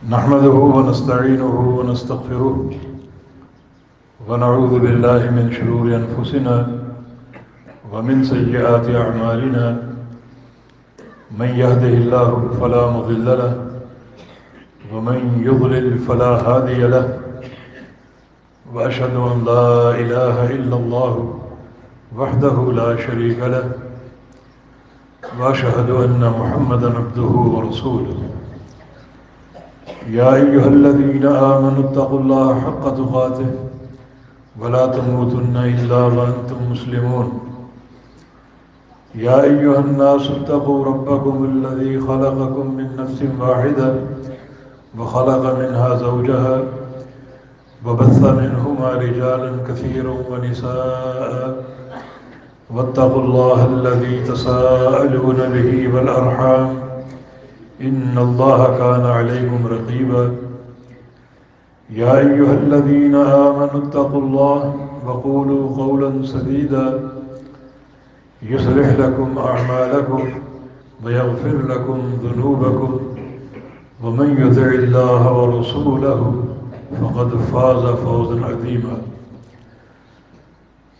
نحمده ونستعينه ونستغفره ونعوذ بالله من شرور أنفسنا ومن سيئات أعمالنا من يهده الله فلا مضل له ومن يضلل فلا هادي له وأشهد أن لا إله إلا الله وحده لا شريك له وأشهد أن محمدا عبده ورسوله يا أيها الذين آمنوا اتقوا الله حق تقاته ولا تموتن إلا وأنتم مسلمون يا أيها الناس اتقوا ربكم الذي خلقكم من نفس واحدة وخلق منها زوجها وبث منهما رجالا كثيرا ونساء واتقوا الله الذي تساءلون به والأرحام إن الله كان عليكم رقيبا يا أيها الذين آمنوا اتقوا الله وقولوا قولا سديدا يصلح لكم أعمالكم ويغفر لكم ذنوبكم ومن يطع الله ورسوله فقد فاز فوزا عظيما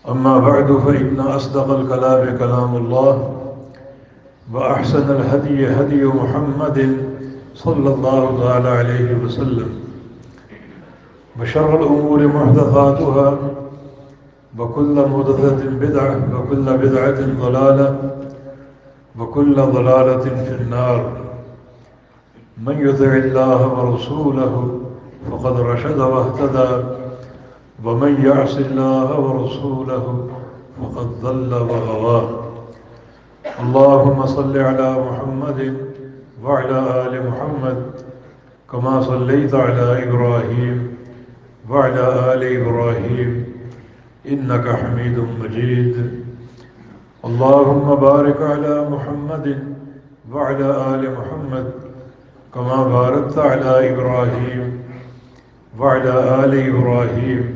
أما بعد فإن أصدق الكلام كلام الله وأحسن الهدي هدي محمد صلى الله تعالى عليه وسلم وشر الأمور محدثاتها وكل محدثة بدعة وكل بدعة ضلالة وكل ضلالة في النار من يطع الله ورسوله فقد رشد واهتدى ومن يعص الله ورسوله فقد ضل وغوى اللهم صل على محمد وعلى آل محمد كما صليت على إبراهيم وعلى آل إبراهيم إنك حميد مجيد اللهم بارك على محمد وعلى آل محمد كما باركت على إبراهيم وعلى آل إبراهيم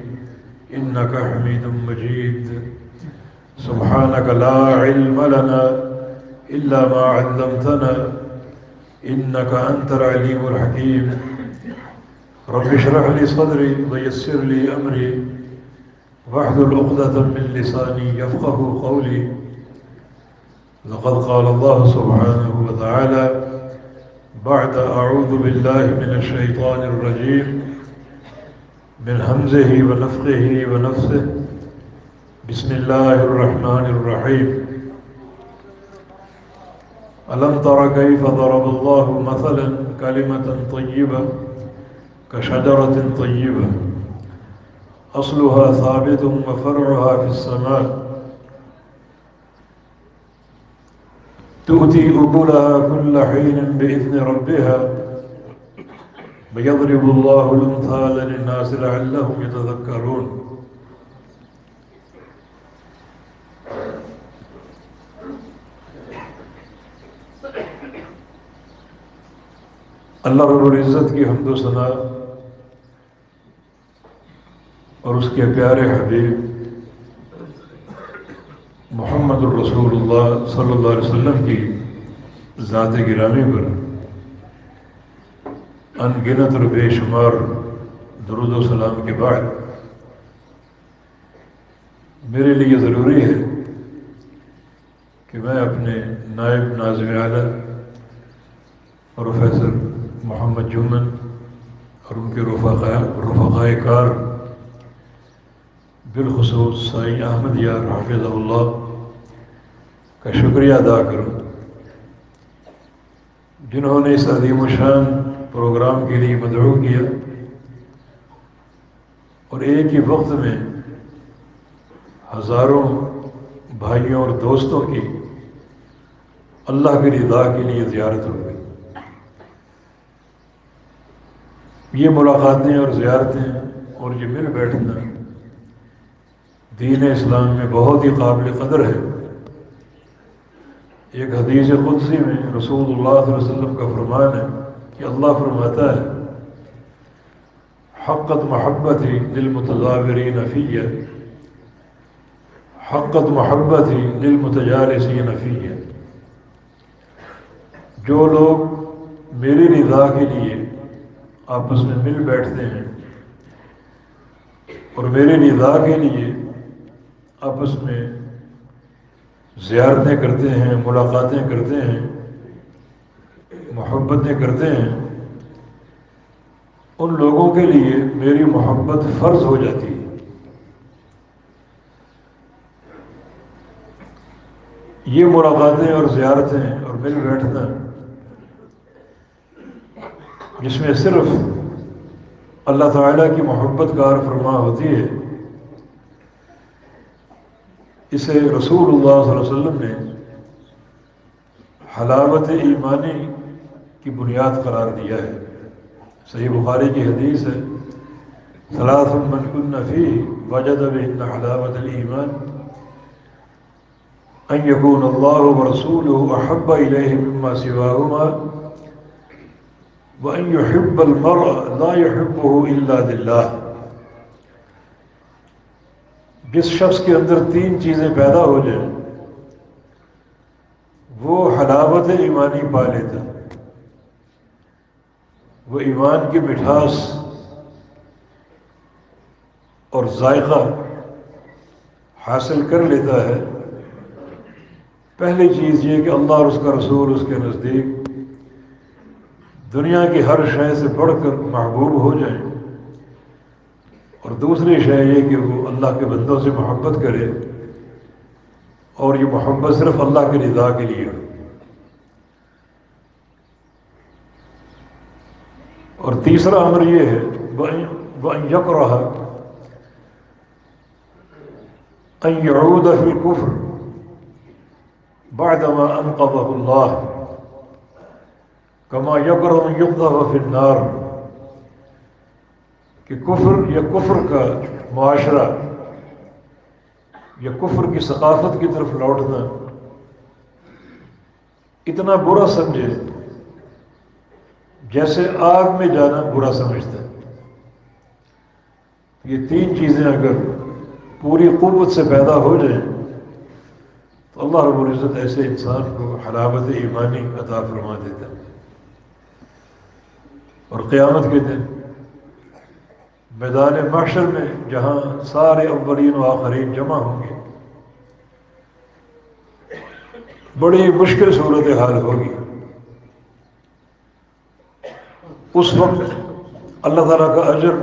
إنك حميد مجيد سبحانك لا علم لنا إلا ما علمتنا إنك أنت العليم الحكيم رب اشرح لي صدري ويسر لي أمري واحلل عقدة من لساني يفقه قولي لقد قال الله سبحانه وتعالى بعد أعوذ بالله من الشيطان الرجيم من همزه ونفخه ونفثه بسم الله الرحمن الرحيم ألم تر كيف ضرب الله مثلا كلمة طيبة كشجرة طيبة أصلها ثابت وفرعها في السماء تؤتي أكلها كل حين بإذن ربها ويضرب الله الأمثال للناس لعلهم يتذكرون اللہ رب العزت کی حمد و ثنا اور اس کے پیارے حبیب محمد الرسول اللہ صلی اللہ علیہ وسلم کی ذات گرامی پر ان گنت اور بے شمار درود و سلام کے بعد میرے لیے ضروری ہے کہ میں اپنے نائب ناظم اعلیٰ پروفیسر محمد جمن اور ان کے رفقائے کار بالخصوص سائیں احمد یار حافظ اللہ کا شکریہ ادا کروں جنہوں نے اس عظیم الشان پروگرام کے لیے مدعو کیا اور ایک ہی وقت میں ہزاروں بھائیوں اور دوستوں کی اللہ کی رضا کے لیے زیارت ہو گئی۔ یہ ملاقاتیں اور زیارتیں اور یہ مل بیٹھنا دین اسلام میں بہت ہی قابل قدر ہے۔ ایک حدیث قدسی میں رسول اللہ صلی اللہ علیہ وسلم کا فرمان ہے کہ اللہ فرماتا ہے حقت محبتی للمتظاہرین فیہ حقت محبتی للمتجالسین فیہ، جو لوگ میری رضا کے لیے آپس میں مل بیٹھتے ہیں اور میرے رضا کے لیے آپس میں زیارتیں کرتے ہیں، ملاقاتیں کرتے ہیں، محبتیں کرتے ہیں، ان لوگوں کے لیے میری محبت فرض ہو جاتی ہے۔ یہ ملاقاتیں اور زیارتیں اور مل بیٹھنا جس میں صرف اللہ تعالیٰ کی محبت کار فرما ہوتی ہے، اسے رسول اللہ صلی اللہ علیہ وسلم نے حلاوت ایمانی کی بنیاد قرار دیا ہے۔ صحیح بخاری کی حدیث ہے، ثلاث من کن فیہ وجد بہن حلاوت الایمان ان یکون اللہ ورسولہ احب الیہ مما سواہما وان یحب المرء لا یحبہ الا للہ۔ جس شخص کے اندر تین چیزیں پیدا ہو جائیں وہ حلاوت ایمانی پا لیتا، وہ ایمان کی مٹھاس اور ذائقہ حاصل کر لیتا ہے۔ پہلی چیز یہ کہ اللہ اور اس کا رسول اس کے نزدیک دنیا کی ہر شے سے بڑھ کر محبوب ہو جائیں، اور دوسری شے یہ کہ وہ اللہ کے بندوں سے محبت کرے، اور یہ محبت صرف اللہ کی رضا کے لیے ہو۔ اور تیسرا امر یہ ہے وَأَن يَكْرَهَ أَن يَعُودَ فِي الْكُفْرِ بَعْدَمَا أَنْقَذَهُ اللَّهُ كَمَا يَكْرَهُ أَن يُقْذَفَ فِي النَّارِ، کہ کفر یا کفر کا معاشرہ یا کفر کی ثقافت کی طرف لوٹنا اتنا برا سمجھے جیسے آگ میں جانا برا سمجھتا ہے۔ یہ تین چیزیں اگر پوری قوت سے پیدا ہو جائیں تو اللہ رب العزت ایسے انسان کو حلاوت ایمانی عطا فرما دیتا ہے۔ اور قیامت کے دن میدان محشر میں جہاں سارے اولین و آخرین جمع ہوں گے، بڑی مشکل صورتحال ہوگی۔ اس وقت اللہ تعالیٰ کا اجر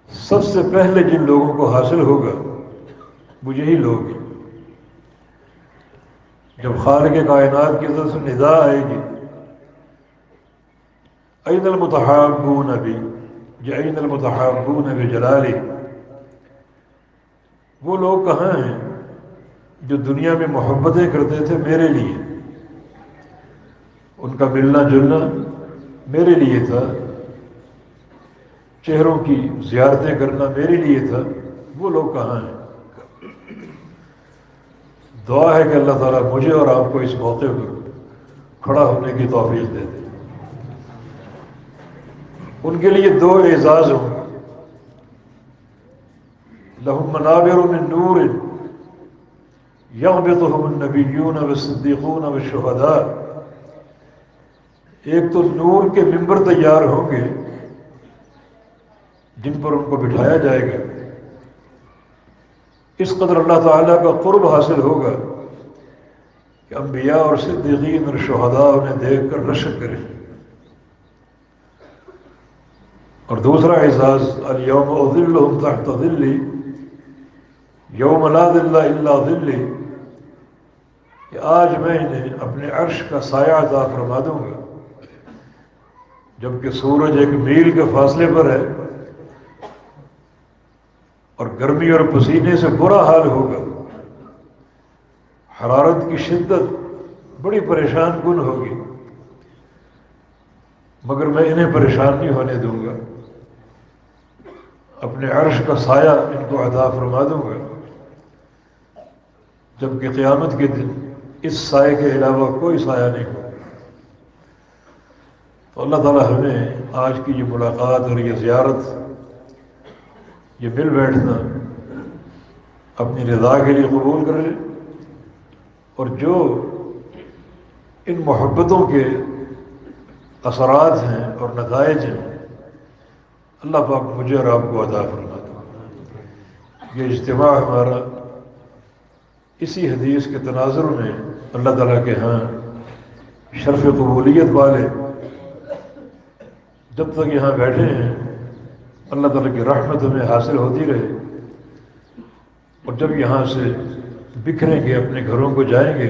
سب سے پہلے جن لوگوں کو حاصل ہوگا وہ یہی لوگ ہیں۔ جب خالق کائنات کی طرف سے ندا آئے گی این المتحابون بی یا این المتحابون بجلالی، وہ لوگ کہاں ہیں جو دنیا میں محبتیں کرتے تھے میرے لیے، ان کا ملنا جلنا میرے لیے تھا، چہروں کی زیارتیں کرنا میرے لیے تھا، وہ لوگ کہاں ہیں؟ دعا ہے کہ اللہ تعالیٰ مجھے اور آپ کو اس موقع پر کھڑا ہونے کی توفیق دے دے۔ ان کے لیے دو اعزاز ہوں، لہم منابر من نور یغبطہم النبیون والصدیقون والشہداء، ایک تو نور کے ممبر تیار ہوں گے جن پر ان کو بٹھایا جائے گا، اس قدر اللہ تعالیٰ کا قرب حاصل ہوگا کہ انبیاء اور صدیقین اور شہداء انہیں دیکھ کر رشک کریں۔ اور دوسرا اعزاز الیوم اظلہم تحت ظلی یوم لا ظل الا ظلی، کہ آج میں انہیں اپنے عرش کا سایہ عطا فرما دوں گا، جبکہ سورج ایک میل کے فاصلے پر ہے اور گرمی اور پسینے سے برا حال ہوگا، حرارت کی شدت بڑی پریشان کن ہوگی، مگر میں انہیں پریشان نہیں ہونے دوں گا، اپنے عرش کا سایہ ان کو عطا فرما دوں گا، جبکہ قیامت کے دن اس سائے کے علاوہ کوئی سایہ نہیں ہوگا۔ تو اللہ تعالیٰ ہمیں آج کی یہ ملاقات اور یہ زیارت، یہ مل بیٹھنا اپنی رضا کے لیے قبول کر لے، اور جو ان محبتوں کے اثرات ہیں اور نتائج ہیں، اللہ پاک مجھے اور آپ کو عطا فرما دے۔ یہ اجتماع ہمارا اسی حدیث کے تناظر میں اللہ تعالیٰ کے ہاں شرف قبولیت والے، جب تک یہاں بیٹھے ہیں اللہ تعالیٰ کی رحمت ہمیں حاصل ہوتی رہے، اور جب یہاں سے بکھریں گے اپنے گھروں کو جائیں گے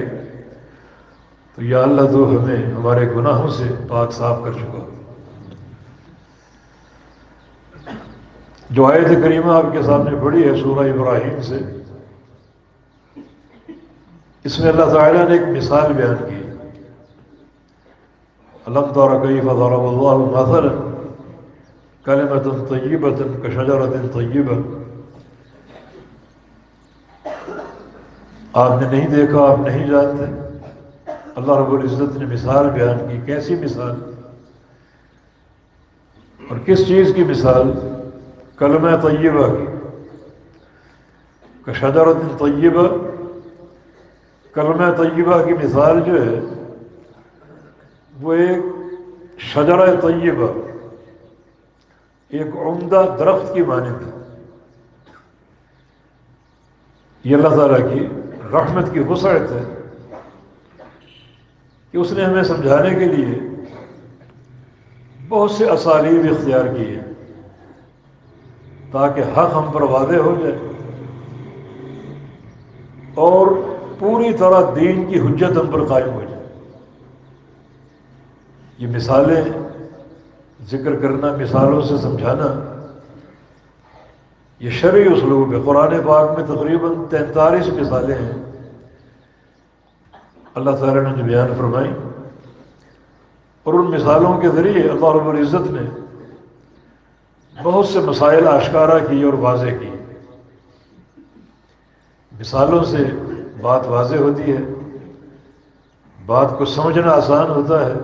تو یا اللہ تو ہمیں ہمارے گناہوں سے پاک صاف کر چکا۔ جو آیت کریمہ آپ کے سامنے پڑھی ہے سورہ ابراہیم سے، اس میں اللہ تعالیٰ نے ایک مثال بیان کی، الم تر کیف ضرب اللہ مثلا کلمۃ طیبۃ کشجرۃ طیبہ۔ آپ نے نہیں دیکھا، آپ نہیں جانتے، اللہ رب العزت نے مثال بیان کی۔ کیسی مثال اور کس چیز کی مثال؟ کلمہ طیبہ کی، کشجرۃ طیبہ۔ کلمہ طیبہ کی مثال جو ہے وہ ایک شجرہ طیبہ، ایک عمدہ درخت کی مانند ہے۔ یہ اللہ تعالیٰ کی رحمت کی وسعت ہے کہ اس نے ہمیں سمجھانے کے لیے بہت سے اسالیب اختیار کی ہیں تاکہ حق ہم پر واضح ہو جائے اور پوری طرح دین کی حجت ہم پر قائم ہو جائے۔ یہ مثالیں ذکر کرنا، مثالوں سے سمجھانا، یہ شرعی اسلوب ہے۔ قرآن پاک میں تقریباً 43 مثالیں ہیں اللہ تعالیٰ نے جو بیان فرمائی، اور ان مثالوں کے ذریعے اللہ رب العزت نے بہت سے مسائل آشکارا کی اور واضح کی۔ مثالوں سے بات واضح ہوتی ہے، بات کو سمجھنا آسان ہوتا ہے،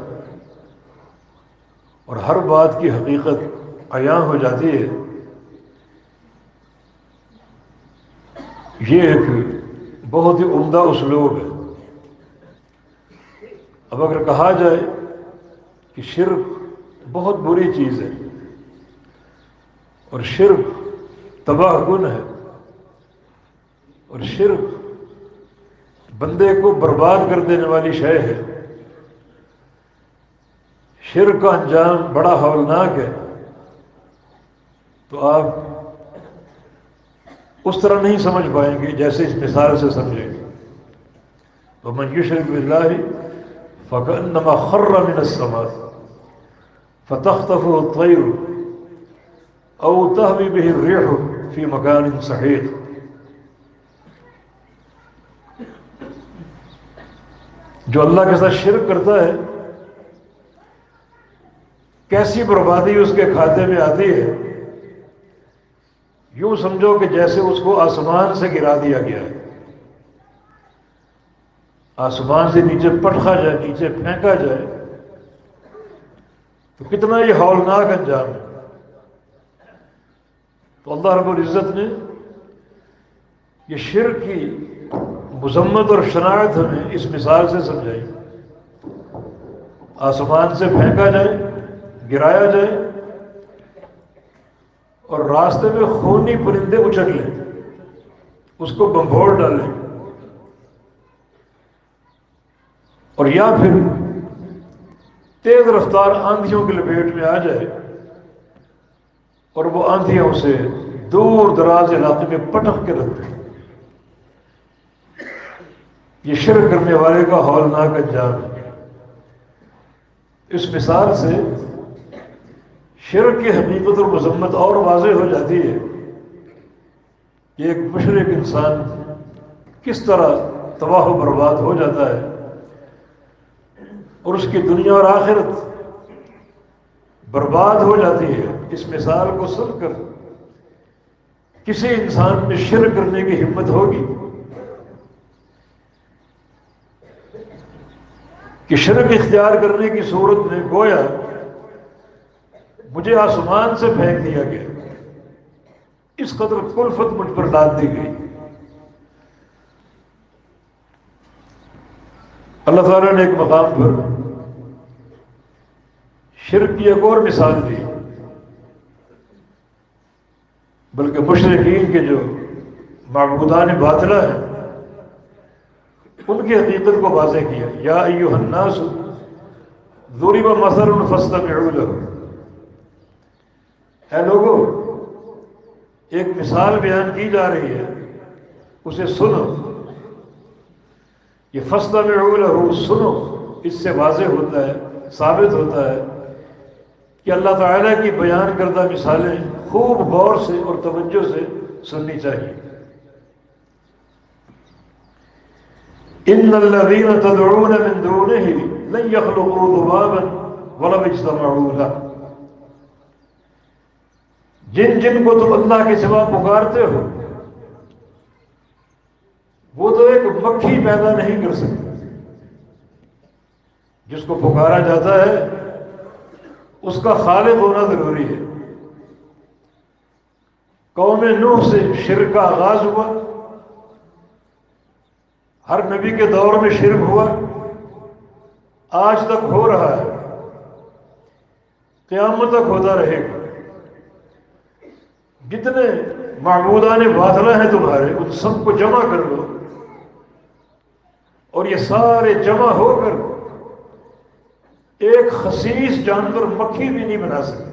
اور ہر بات کی حقیقت عیاں ہو جاتی ہے۔ یہ ایک بہت ہی عمدہ اسلوب ہے۔ اب اگر کہا جائے کہ شرک بہت بری چیز ہے اور شرک تباہ کن ہے اور شرک بندے کو برباد کر دینے والی شے ہے، شرک کا انجام بڑا ہولناک ہے، تو آپ اس طرح نہیں سمجھ پائیں گے جیسے اس مثال سے سمجھیں گے۔ وَمَن يُشْرِكْ بِاللَّهِ فَكَأَنَّمَا خَرَّ مِنَ السَّمَاءِ فَتَخْطَفُهُ الطَّيْرُ أَوْ تَهْوِي بِهِ الرِّيحُ فِي مَكَانٍ سَحِيقٍ۔ جو اللہ کے ساتھ شرک کرتا ہے، کیسی بربادی اس کے کھاتے میں آتی ہے، یوں سمجھو کہ جیسے اس کو آسمان سے گرا دیا گیا ہے، آسمان سے نیچے پٹخا جائے، نیچے پھینکا جائے، تو کتنا یہ ہولناک انجام ہے۔ تو اللہ رب العزت نے یہ شرک کی مذمت اور شناعت ہمیں اس مثال سے سمجھائی۔ آسمان سے پھینکا جائے، گرایا جائے، اور راستے میں خونی پرندے اچک لیں، اس کو بمبھوڑ ڈالیں، اور یا پھر تیز رفتار آندھیوں کی لپیٹ میں آ جائے اور وہ آندھیوں سے دور دراز علاقے میں پٹخ کے رکھ دیں۔ یہ شرک کرنے والے کا ہولناک انجام ہے۔ اس مثال سے شرک کی حقیقت اور مذمت اور واضح ہو جاتی ہے کہ ایک مشرک انسان کس طرح تباہ و برباد ہو جاتا ہے، اور اس کی دنیا اور آخرت برباد ہو جاتی ہے۔ اس مثال کو سن کر کسی انسان میں شرک کرنے کی ہمت ہوگی کہ شرک اختیار کرنے کی صورت میں گویا مجھے آسمان سے پھینک دیا گیا، اس قدر کلفت مجھ پر ڈال دی گئی۔ اللہ تعالیٰ نے ایک مقام پر شرک کی ایک اور مثال دی، بلکہ مشرکین کے جو معبودان باطلہ ہیں ان کی حقیقت کو واضح کیا، یا ایھا الناس ضرب مثل فاستمعوا له، اے لوگو ایک مثال بیان کی جا رہی ہے، اسے سنو۔ یہ فاستمعوا له، سنو، اس سے واضح ہوتا ہے، ثابت ہوتا ہے کہ اللہ تعالیٰ کی بیان کردہ مثالیں خوب غور سے اور توجہ سے سننی چاہیے۔ ان الذين تدعون من دونه لن يخلقوا ذبابا ولو اجتمعوا له، جن جن کو تم اللہ کے سوا پکارتے ہو وہ تو ایک مکھی پیدا نہیں کر سکتے۔ جس کو پکارا جاتا ہے اس کا خالق ہونا ضروری ہے۔ قوم نوح سے شرک کا آغاز ہوا، ہر نبی کے دور میں شرک ہوا، آج تک ہو رہا ہے، قیامت تک ہوتا رہے گا۔ جتنے معبودان باطلہ ہیں تمہارے ان سب کو جمع کر لو اور یہ سارے جمع ہو کر ایک خسیس جانور مکھی بھی نہیں بنا سکتے۔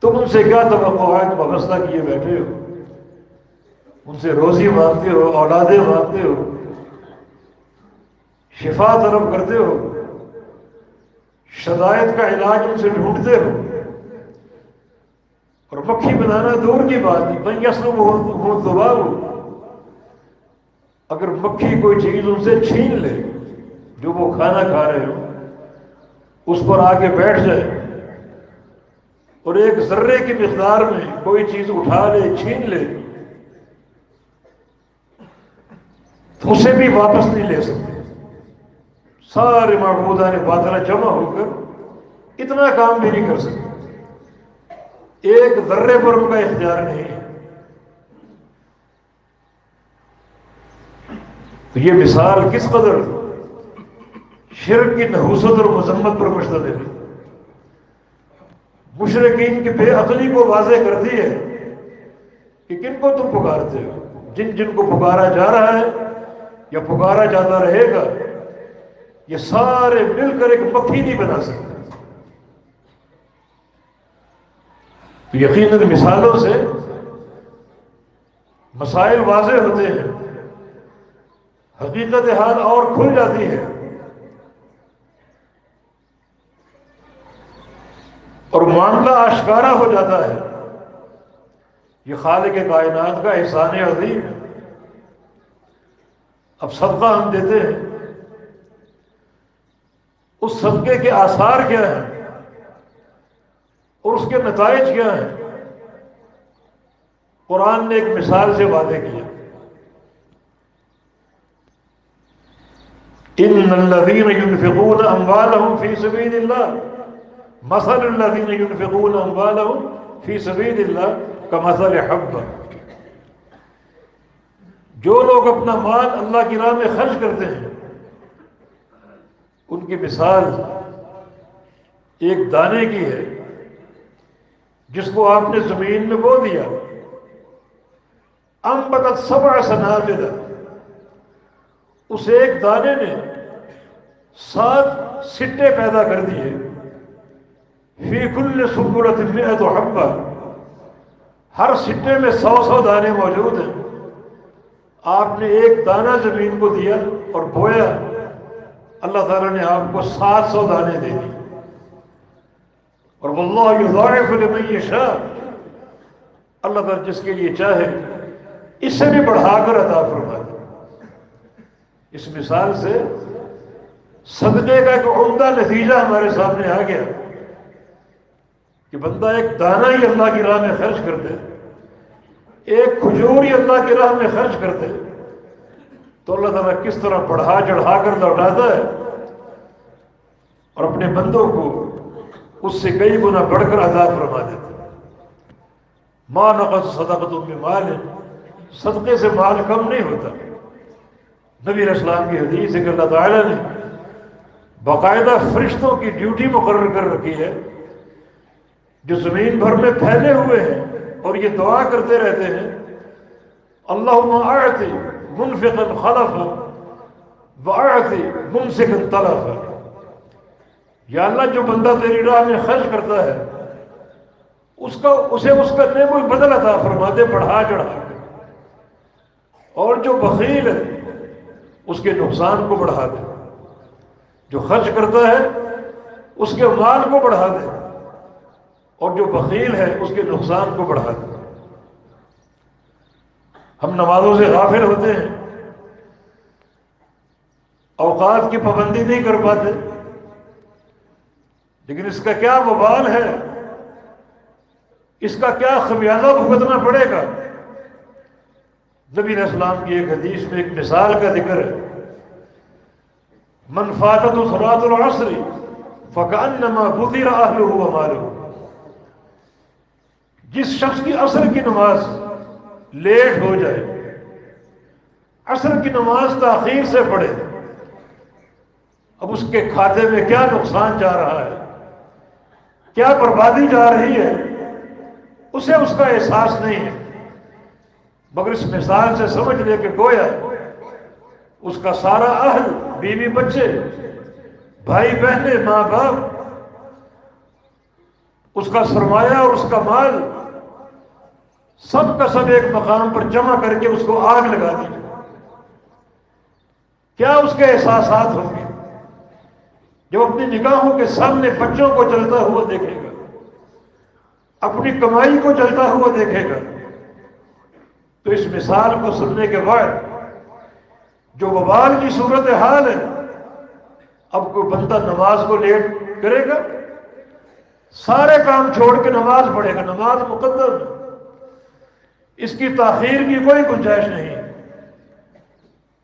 تم ان سے کیا توقعات وابستہ کیے بیٹھے ہو؟ ان سے روزی مانگتے ہو، اولادیں مانگتے ہو، شفا طلب کرتے ہو، شدائد کا علاج ان سے ڈھونڈتے ہو، اور مکھی بنانا دور کی بات نہیں، من یسلبہ الذباب، اگر مکھی کوئی چیز ان سے چھین لے جو وہ کھانا کھا رہے ہو، اس پر آ کے بیٹھ جائے اور ایک ذرے کی مقدار میں کوئی چیز اٹھا لے، چھین لے، تو اسے بھی واپس نہیں لے سکتے۔ سارے معبودان باطلہ جمع ہو کر اتنا کام بھی نہیں کر سکتے، ایک ذرے پر ان کا اختیار نہیں ہے۔ تو یہ مثال کس قدر شرک کی نحوست اور مذمت پر مشتمل ہے۔ مشرکین کی بے عقلی کو واضح کر دی ہے کہ کن کو تم پکارتے ہو، جن جن کو پکارا جا رہا ہے یا پکارا جاتا رہے گا، یہ سارے مل کر ایک مکھی نہیں بنا سکتے۔ تو یقیناً مثالوں سے مسائل واضح ہوتے ہیں، حقیقت حال اور کھل جاتی ہے، اور معاملہ آشکارا ہو جاتا ہے۔ یہ خالق کائنات کا احسان عظیم ہے۔ اب صدقہ ہم دیتے ہیں، اس صدقے کے آثار کیا ہیں اور اس کے نتائج کیا ہیں، قرآن نے ایک مثال سے واضح کیا۔ ان الذين ينفقون اموالهم في سبيل الله مثل الذين ينفقون اموالهم في سبيل الله كمثل حبة، جو لوگ اپنا مال اللہ کی راہ میں خرچ کرتے ہیں ان کی مثال ایک دانے کی ہے جس کو آپ نے زمین میں بو دیا، انبتت 7 سنابل، اس ایک دانے نے 7 سٹے پیدا کر دیے، فی کل سنبلۃ 100 حبہ، ہر سٹے میں 100 دانے موجود ہیں۔ آپ نے ایک دانہ زمین کو دیا اور بویا، اللہ تعالیٰ نے آپ کو 700 دانے دے دی۔ اور واللہ یضاعف لمن یشاء، اللہ تعالیٰ جس کے لیے چاہے اس سے بھی بڑھا کر عطا فرماتا۔ اس مثال سے صدقے کا ایک عمدہ نتیجہ ہمارے سامنے آ گیا کہ بندہ ایک دانہ ہی اللہ کی راہ میں خرچ کر دے، ایک کھجور ہی اللہ کی راہ میں خرچ کر دے، تو اللہ تعالیٰ کس طرح بڑھا چڑھا کر لوٹاتا ہے اور اپنے بندوں کو اس سے کئی گنا بڑھ کر عطا فرما دیتا ہے۔ ما نقص صدقۃ من مال، صدقے سے مال کم نہیں ہوتا۔ نبی علیہ السلام کی حدیث ہے کہ اللہ تعالیٰ نے باقاعدہ فرشتوں کی ڈیوٹی مقرر کر رکھی ہے جو زمین بھر میں پھیلے ہوئے ہیں اور یہ دعا کرتے رہتے ہیں اللہم اعطِ منفقا خلفا واعطِ ممسکا تلفا، یا اللہ جو بندہ تیری راہ میں خرچ کرتا ہے اسے اس کا کوئی بدل عطا فرما دے بڑھا چڑھا کے، اور جو بخیل ہے اس کے نقصان کو بڑھا دے، جو خرچ کرتا ہے اس کے مال کو بڑھا دے اور جو بخیل ہے اس کے نقصان کو بڑھا دے۔ ہم نمازوں سے غافل ہوتے ہیں، اوقات کی پابندی نہیں کر پاتے، لیکن اس کا کیا وبال ہے، اس کا کیا خمیازہ بھگتنا پڑے گا۔ نبی علیہ السلام کی ایک حدیث میں ایک مثال کا ذکر ہے، من فاتت صلاۃ العصر فکأنما فطر اہلہ ومالہ، جس شخص کی عصر کی نماز لیٹ ہو جائے، عصر کی نماز تاخیر سے پڑھے، اب اس کے کھاتے میں کیا نقصان جا رہا ہے، کیا بربادی جا رہی ہے، اسے اس کا احساس نہیں ہے، مگر اس مثال سے سمجھ لے کہ گویا اس کا سارا اہل، بیوی بچے، بھائی بہنیں، ماں باپ، اس کا سرمایہ اور اس کا مال سب کا سب ایک مقام پر جمع کر کے اس کو آگ لگا دی، کیا اس کے احساسات ہوں گے جب اپنی نگاہوں کے سامنے بچوں کو جلتا ہوا دیکھے گا، اپنی کمائی کو جلتا ہوا دیکھے گا۔ تو اس مثال کو سننے کے بعد جو وبال کی صورتحال ہے، اب کوئی بندہ نماز کو لیٹ کرے گا، سارے کام چھوڑ کے نماز پڑھے گا، نماز مقدم ہے، اس کی تاخیر کی کوئی گنجائش نہیں۔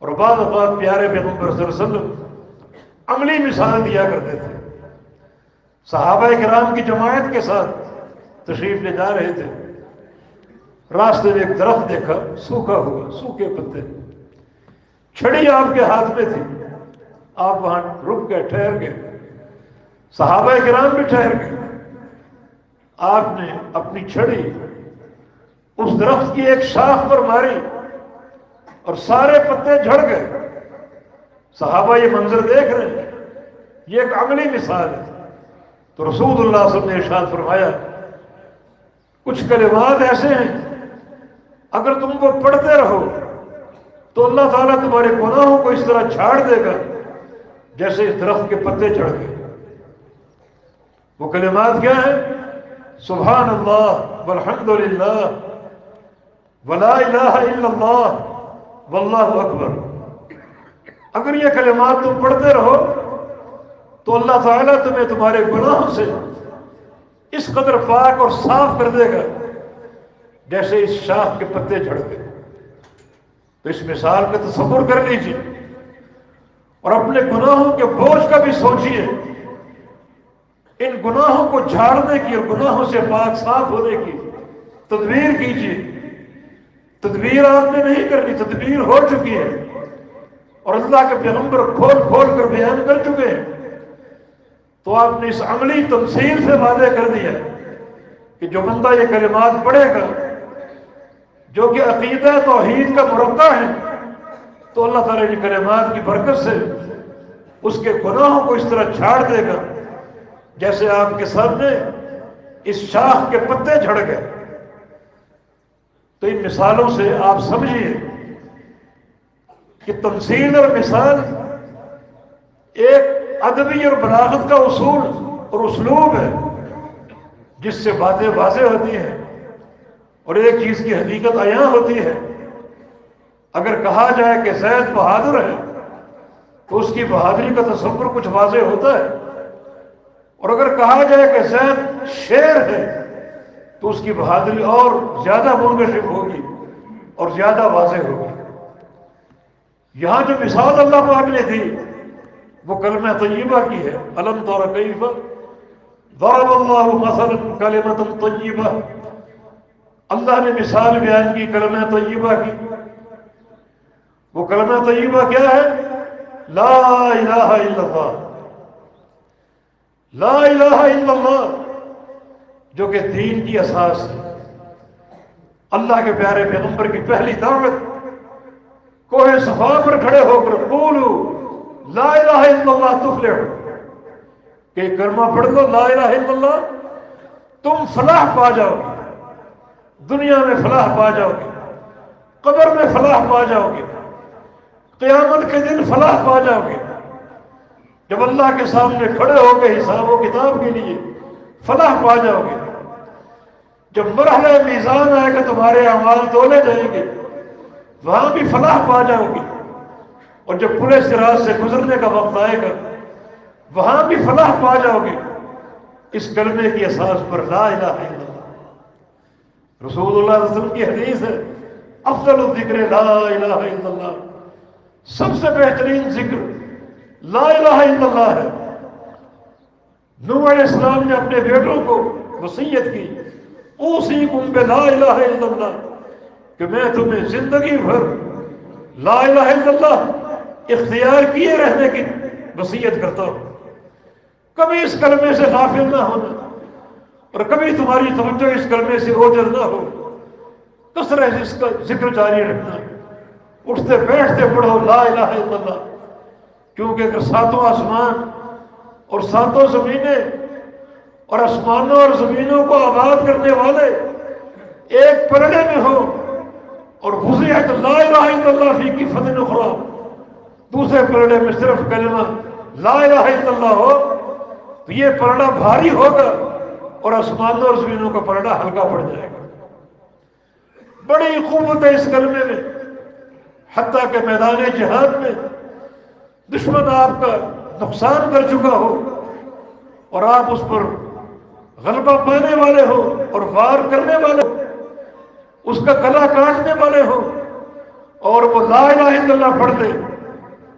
اور بعض اوقات پیارے پیغمبر صلی اللہ علیہ وسلم عملی مثال دیا کرتے تھے، صحابہ کرام کی جماعت کے ساتھ تشریف لے جا رہے تھے، راستے میں ایک درخت دیکھا، سوکھا ہوا، سوکھے پتے، چھڑی آپ کے ہاتھ میں تھی، آپ وہاں رک گئے، ٹھہر گئے، صحابہ کرام بھی ٹھہر گئے، آپ نے اپنی چھڑی اس درخت کی ایک شاخ پر ماری اور سارے پتے جھڑ گئے۔ صحابہ یہ منظر دیکھ رہے ہیں، یہ ایک عملی مثال ہے۔ تو رسول اللہ صلی اللہ علیہ وسلم نے ارشاد فرمایا، کچھ کلمات ایسے ہیں اگر تم کو پڑھتے رہو تو اللہ تعالیٰ تمہارے گناہوں کو اس طرح چھاڑ دے گا جیسے اس درخت کے پتے جھڑ گئے۔ وہ کلمات کیا ہیں؟ سبحان اللہ والحمد للہ ولا الہ الا اللہ واللہ اکبر۔ اگر یہ کلمات تم پڑھتے رہو تو اللہ تعالیٰ تمہیں تمہارے گناہوں سے اس قدر پاک اور صاف کر دے گا جیسے اس شاخ کے پتے جھڑ گئے۔ تو اس مثال کا تصور کر لیجیے اور اپنے گناہوں کے بوجھ کا بھی سوچیے، ان گناہوں کو جھاڑنے کی اور گناہوں سے پاک صاف ہونے کی تدبیر کیجیے۔ تدبیر آپ نے نہیں کرنی، تدبیر ہو چکی ہے اور اللہ کے پیغمبر کھول کھول کر بیان کر چکے ہیں۔ تو آپ نے اس عملی تمثیل سے واضح کر دیا کہ جو بندہ یہ کلمات پڑھے گا جو کہ عقیدہ توحید کا مرقع ہے، تو اللہ تعالیٰ ان کلمات کی برکت سے اس کے گناہوں کو اس طرح چھاڑ دے گا جیسے آپ کے سامنے اس شاخ کے پتے جھڑ گئے۔ تو ان مثالوں سے آپ سمجھیے کہ تمثیل اور مثال ایک ادبی اور بلاغت کا اصول اور اسلوب ہے جس سے باتیں واضح ہوتی ہیں اور ایک چیز کی حقیقت عیاں ہوتی ہے۔ اگر کہا جائے کہ زید بہادر ہے تو اس کی بہادری کا تصور کچھ واضح ہوتا ہے، اور اگر کہا جائے کہ زید شیر ہے تو اس کی بہادری اور زیادہ منکشف ہوگی اور زیادہ واضح ہوگی۔ یہاں جو مثال اللہ پاک نے دی وہ کلمہ طیبہ کی ہے، الم تر کیف ضرب اللہ مثلا کلمۃ طیبہ، اللہ نے مثال بیان کی کلمہ طیبہ کی۔ وہ کلمہ طیبہ کیا ہے؟ لا الہ الا اللہ، لا الہ الا اللہ جو کہ دین کی اساس ہے، اللہ کے پیارے پیغمبر کی پہلی دعوت کوہ صفا پر کھڑے ہو کر قولوا لا الہ الا اللہ تفلحوا، کہ کلمہ پڑھ لو لا الہ الا اللہ، تم فلاح پا جاؤ گے، دنیا میں فلاح پا جاؤ گے، قبر میں فلاح پا جاؤ گے، قیامت کے دن فلاح پا جاؤ گے، جب اللہ کے سامنے کھڑے ہو کے حساب و کتاب کے لیے فلاح پا جاؤ گے، جب مرحلہ میزان آئے گا تمہارے اعمال تولے جائیں گے وہاں بھی فلاح پا جاؤ گے، اور جب پورے صراط سے گزرنے کا وقت آئے گا وہاں بھی فلاح پا جاؤ گے اس کلمے کی اساس پر لا الہ الا اللہ۔ رسول اللہ صلی اللہ علیہ وسلم کی حدیث ہے افضل الذکر لا الہ الا اللہ، سب سے بہترین ذکر لا الہ الا اللہ ہے۔ نوح علیہ السلام نے اپنے بیٹوں کو وصیت کی اوصیکم بلا الہ الا اللہ، کہ میں تمہیں زندگی بھر لا الہ الا اللہ اختیار کیے رہنے کی وصیت کرتا ہوں، کبھی اس کلمے سے غافل نہ ہونا، اور کبھی تمہاری توجہ اس کلمے سے اوجھل نہ ہو، کثرت سے اس کا ذکر جاری رکھنا، اٹھتے بیٹھتے پڑھو لا الہ الا اللہ، کیونکہ اگر ساتوں آسمان اور ساتوں زمینیں اور آسمانوں اور زمینوں کو آباد کرنے والے ایک پلڑے میں ہو اور وضعت لا الہ الا اللہ فی کفۃ اخری، دوسرے پلڑے میں صرف کلمہ لا الہ الا اللہ ہو، تو یہ پلڑا بھاری ہوگا اور آسمانوں اور زمینوں کا پلڑا ہلکا پڑ جائے گا۔ بڑی قوت ہے اس کلمے میں، حتیٰ کہ میدان جہاد میں دشمن آپ کا نقصان کر چکا ہو اور آپ اس پر غلبہ پانے والے ہو اور وار کرنے والے ہو، اس کا گلا کاٹنے والے ہو، اور وہ لا الہ الا اللہ پڑھ دے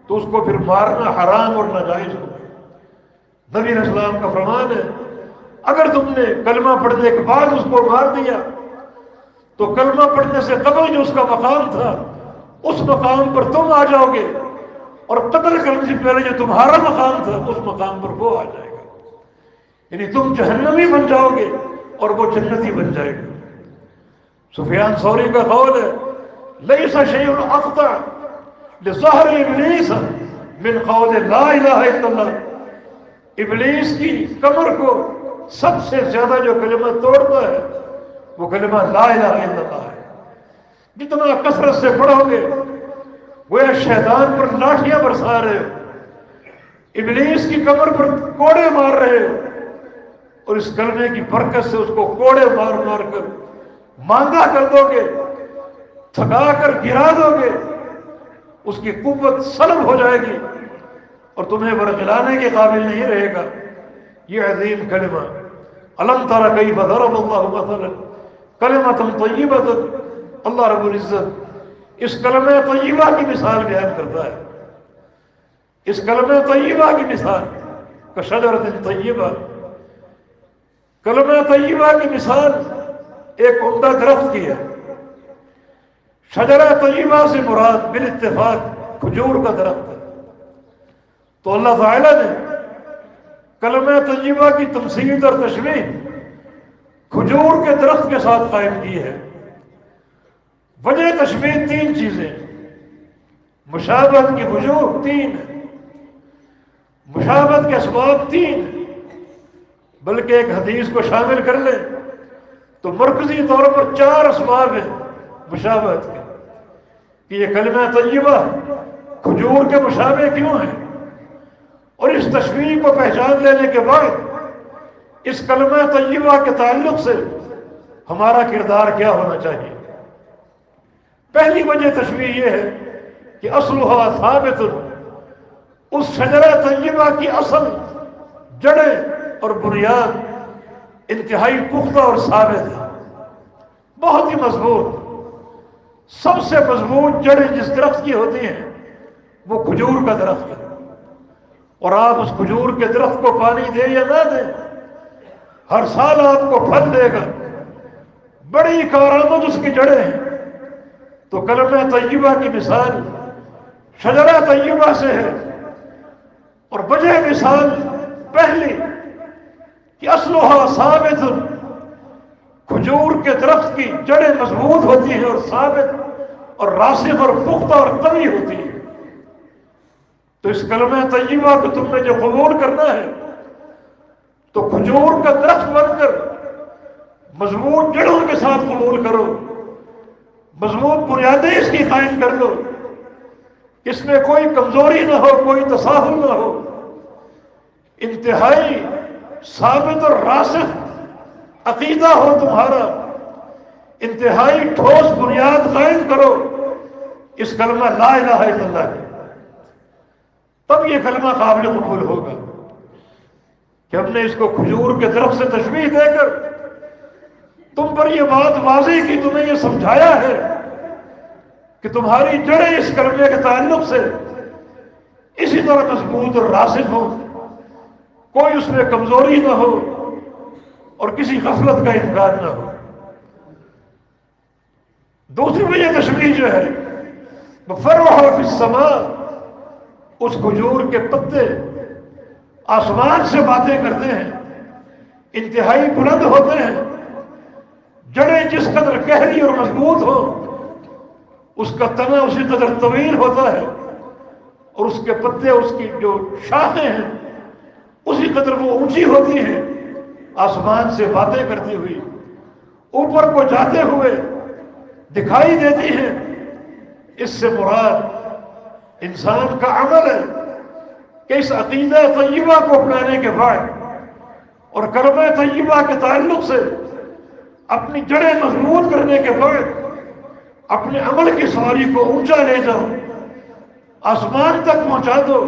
تو اس کو پھر مارنا حرام اور ناجائز ہو۔ نبی علیہ السلام کا فرمان ہے اگر تم نے کلمہ پڑھنے کے بعد اس کو مار دیا تو کلمہ پڑھنے سے قبل جو اس کا مقام تھا اس مقام پر تم آ جاؤ گے، اور قتل کرنے سے پہلے جو تمہارا مقام تھا اس مقام پر وہ آ جائے گا، یعنی تم جہنمی بن جاؤ گے اور وہ جنتی بن جائے گا۔ سفیان ثوری کا قول ہے لیس شیء اقطع لظہر ابلیس من قول لا الہ الا اللہ، ابلیس کی کمر کو سب سے زیادہ جو کلمہ توڑتا ہے وہ کلمہ لا الہ الا اللہ ہے۔ جتنا کثرت سے پڑھو گے وہ شیطان پر لاٹھیاں برسا رہے ہو، ابلیس کی کمر پر کوڑے مار رہے ہو، اور اس کلمے کی برکت سے اس کو کوڑے مار مار کر مانگا کر دو گے، تھکا کر گرا دو گے، اس کی قوت سلب ہو جائے گی اور تمہیں برگلانے کے قابل نہیں رہے گا۔ یہ عظیم کلمہ الم تر کیف ضرب اللہ مثلا کلمۃ طیبۃ، اللہ رب العزت اس کلمہ طیبہ کی مثال بیان کرتا ہے۔ اس کلمہ طیبہ کی مثال کشجرۃ طیبہ، کلمہ طیبہ کی مثال ایک عمدہ درخت کی ہے۔ شجرہ طیبہ سے مراد بالاتفاق کھجور کا درخت ہے، تو اللہ تعالیٰ نے کلمہ طیبہ کی تمثیل اور تشبیہ کھجور کے درخت کے ساتھ قائم کی ہے۔ وجہ تشبیہ تین چیزیں، مشابہت کی وجوہ تین ہے، مشابہت کے اسباب تین ہیں، بلکہ ایک حدیث کو شامل کر لیں تو مرکزی طور پر چار اسباب ہیں مشابہت کے، کہ یہ کلمہ طیبہ کھجور کے مشابہ کیوں ہے، اور اس تشبیہ کو پہچان لینے کے بعد اس کلمہ طیبہ کے تعلق سے ہمارا کردار کیا ہونا چاہیے۔ پہلی وجہ تشبیہ یہ ہے کہ اصلھا ثابت، اس شجرہ طیبہ کی اصل، جڑیں اور بنیاد انتہائی پختہ اور ثابت ہے، بہت ہی مضبوط۔ سب سے مضبوط جڑیں جس درخت کی ہوتی ہیں وہ کھجور کا درخت ہے، اور آپ اس کھجور کے درخت کو پانی دیں یا نہ دیں ہر سال آپ کو پھل دے گا، بڑی کارآمد اس کی جڑیں ہیں۔ تو کلمہ طیبہ کی مثال شجرہ طیبہ سے ہے، اور وجہ مثال پہلی کہ اصلها ثابت، کھجور کے درخت کی جڑیں مضبوط ہوتی ہیں اور ثابت اور راسخ اور پختہ اور قوی ہوتی ہے۔ تو اس کلمہ طیبہ کو تم نے جو قبول کرنا ہے تو کھجور کا درخت بن کر مضبوط جڑوں کے ساتھ قبول کرو، مضبوط بنیادیں اس کی قائم کر لو، اس میں کوئی کمزوری نہ ہو، کوئی تساہل نہ ہو، انتہائی ثابت اور راسخ عقیدہ ہو تمہارا، انتہائی ٹھوس بنیاد قائم کرو اس کلمہ لا الہ الا اللہ کی، تب یہ کلمہ قابل قبول ہوگا۔ کہ ہم نے اس کو کھجور کے درخت سے تشبیہ دے کر تم پر یہ بات واضح کی، تمہیں یہ سمجھایا ہے کہ تمہاری جڑیں اس کلمے کے تعلق سے اسی طرح مضبوط اور راسخ ہو، کوئی اس میں کمزوری نہ ہو اور کسی غفلت کا امکان نہ ہو۔ دوسری وجہ تشبیہ جو ہے فَرْعُهَا فِي السَّمَاءِ، اس کھجور کے پتے آسمان سے باتیں کرتے ہیں، انتہائی بلند ہوتے ہیں، جڑیں جس قدر گہری اور مضبوط ہو اس کا تنا اسی قدر طویل ہوتا ہے، اور اس کے پتے، اس کی جو شاخیں ہیں اسی قدر وہ اونچی ہوتی ہیں، آسمان سے باتیں کرتی ہوئی اوپر کو جاتے ہوئے دکھائی دیتی ہیں۔ اس سے مراد انسان کا عمل ہے کہ اس عقیدہ طیبہ کو اپنانے کے بعد اور کلمہ طیبہ کے تعلق سے اپنی جڑیں مضبوط کرنے کے بعد اپنے عمل کی سواری کو اونچا لے جاؤ، آسمان تک پہنچا دو،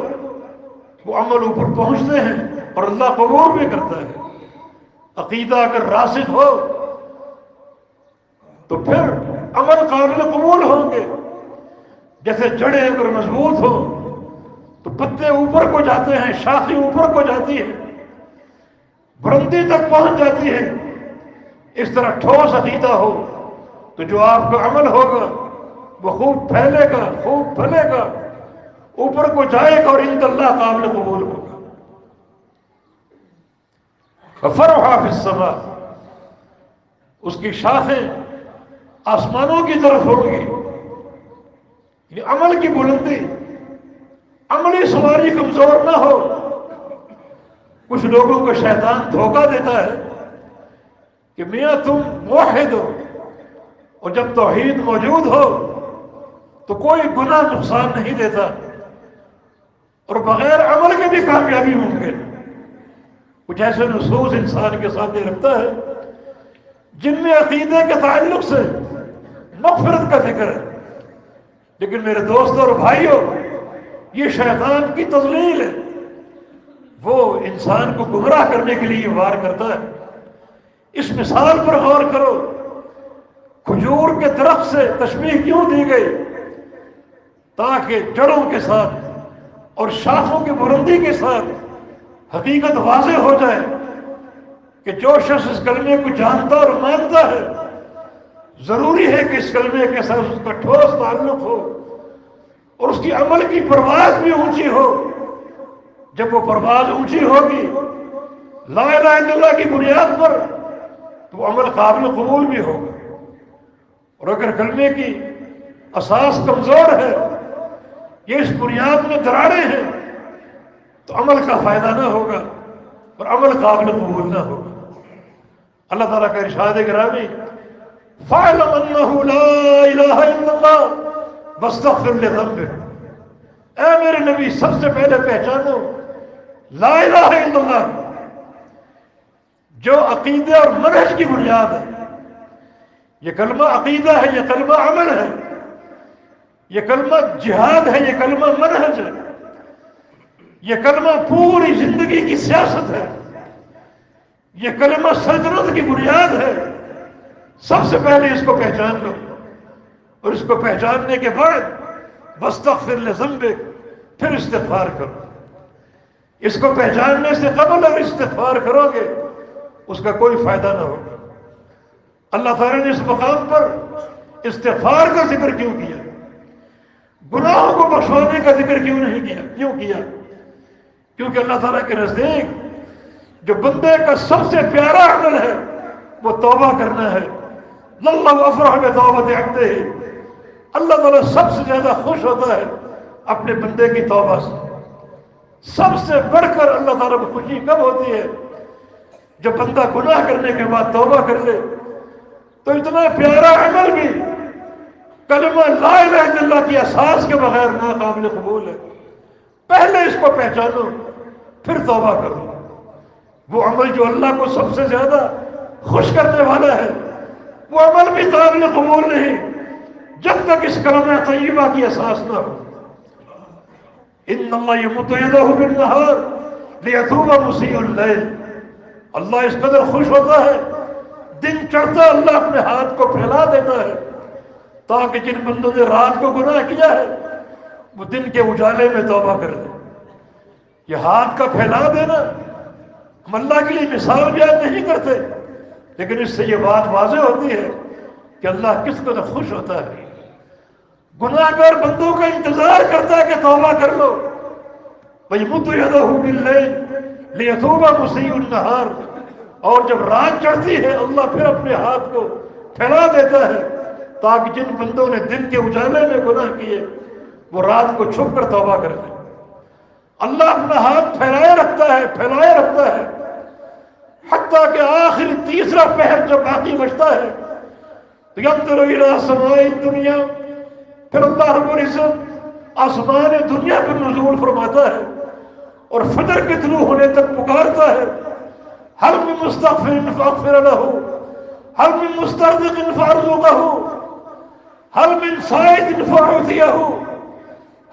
وہ عمل اوپر پہنچتے ہیں اور اللہ قبول بھی کرتا ہے۔ عقیدہ اگر راسخ ہو تو پھر عمل قابل قبول ہوں گے، جیسے جڑیں اگر مضبوط ہوں تو پتے اوپر کو جاتے ہیں، شاخیں اوپر کو جاتی ہے، بلندی تک پہنچ جاتی ہے۔ اس طرح ٹھوس عقیدہ ہو تو جو آپ کا عمل ہوگا وہ خوب پھیلے گا، خوب پھلے گا، اوپر کو جائے گا اور عند اللہ قابل قبول ہوگا۔ فَرْعُهَا فِي السَّمَاءِ، اس کی شاخیں آسمانوں کی طرف ہوگی۔ یہ عمل کی بلندی، عملی سواری کمزور نہ ہو۔ کچھ لوگوں کو شیطان دھوکہ دیتا ہے کہ میاں تم موحد ہو اور جب توحید موجود ہو تو کوئی گناہ نقصان نہیں دیتا اور بغیر عمل کے بھی کامیابی ممکن۔ کچھ ایسے نصوص انسان کے سامنے رکھتا ہے جن میں عقیدے کے تعلق سے مغفرت کا ذکر ہے، لیکن میرے دوستوں اور بھائیوں یہ شیطان کی تضلیل ہے، وہ انسان کو گمراہ کرنے کے لیے وار کرتا ہے۔ اس مثال پر غور کرو، کھجور کے درخت سے تشبیہ کیوں دی گئی؟ تاکہ جڑوں کے ساتھ اور شاخوں کی بلندی کے ساتھ حقیقت واضح ہو جائے کہ جو شخص اس کلمے کو جانتا اور مانتا ہے ضروری ہے کہ اس کلمے کے ساتھ اس کا ٹھوس تعلق ہو اور اس کی عمل کی پرواز بھی اونچی ہو۔ جب وہ پرواز اونچی ہوگی لا الہ الا اللہ کی بنیاد پر تو وہ عمل قابل قبول بھی ہوگا، اور اگر کلمے کی اساس کمزور ہے، یہ اس بنیاد میں دراڑیں ہیں، تو عمل کا فائدہ نہ ہوگا اور عمل قابل قبول نہ ہوگا۔ اللہ تعالیٰ کا ارشاد گرامی فَاعْلَمْ أَنَّهُ لَا إِلَهَ إِلَّا اللَّهُ وَاسْتَغْفِرْ لِذَنبِكَ، اے میرے نبی سب سے پہلے پہچانو لا الہ الا اللہ جو عقیدہ اور منہج کی بنیاد ہے۔ یہ کلمہ عقیدہ ہے، یہ کلمہ عمل ہے، یہ کلمہ جہاد ہے، یہ کلمہ منہج ہے، یہ کلمہ پوری زندگی کی سیاست ہے، یہ کلمہ سلطنت کی بنیاد ہے۔ سب سے پہلے اس کو پہچان لو، اور اس کو پہچاننے کے بعد واستغفر لذنبک، پھر استغفار کرو۔ اس کو پہچاننے سے قبل اگر استغفار کرو گے اس کا کوئی فائدہ نہ ہوگا۔ اللہ تعالیٰ نے اس مقام پر استغفار کا ذکر کیوں کیا؟ گناہوں کو بخشوانے کا ذکر کیوں نہیں کیا؟ کیوں کیا؟ کیونکہ اللہ تعالیٰ کے نزدیک جو بندے کا سب سے پیارا عمل ہے وہ توبہ کرنا ہے۔ اللہ افرح بتوبۃ عبدہ، اللہ تعالیٰ سب سے زیادہ خوش ہوتا ہے اپنے بندے کی توبہ سے۔ سب سے بڑھ کر اللہ تعالیٰ کو خوشی کب ہوتی ہے؟ جب بندہ گناہ کرنے کے بعد توبہ کر لے۔ تو اتنا پیارا عمل بھی کلمہ لا الہ الا اللہ کی اساس کے بغیر ناقابل قبول ہے۔ پہلے اس کو پہچانو پھر توبہ کرو۔ وہ عمل جو اللہ کو سب سے زیادہ خوش کرنے والا ہے وہ عمل بھی قابل قبول نہیں جب تک اس کلمہ طیبہ کی اساس نہ ہو۔ ان اللہ یمد یدہ بالنہار لیتوب مسیء اللیل، اللہ اس قدر خوش ہوتا ہے دن چڑھتا اللہ اپنے ہاتھ کو پھیلا دیتا ہے تاکہ جن بندوں نے رات کو گناہ کیا ہے وہ دن کے اجالے میں توبہ کر دیں۔ یہ ہاتھ کا پھیلا دینا ہم اللہ کے لیے مثال بیان نہیں کرتے، لیکن اس سے یہ بات واضح ہوتی ہے کہ اللہ کس قدر خوش ہوتا ہے۔ گناہ گار بندوں کا انتظار کرتا ہے کہ توبہ کر لو۔ وَيَمُدُّ يَدَهُ بِاللَّيْلِ لِيَتُوبَ مُسِيءُ النَّهَارِ، اور جب رات چڑھتی ہے اللہ پھر اپنے ہاتھ کو پھیلا دیتا ہے تاکہ جن بندوں نے دن کے اجالے میں گناہ کیے وہ رات کو چھپ کر توبہ کر دیں۔ اللہ اپنا ہاتھ پھیلائے رکھتا ہے حتیٰ کہ آخر تیسرا پہر جب باقی بچتا ہے تو ينظر إلى سماء الدنیا، پھر اللہ رب العزت آسمان دنیا پر نزول فرماتا ہے اور فجر کے طلوع ہونے تک پکارتا ہے، هل من مستغفر فاغفر له، هل من مسترزق فارزقه، هل من صائد فاعطيه،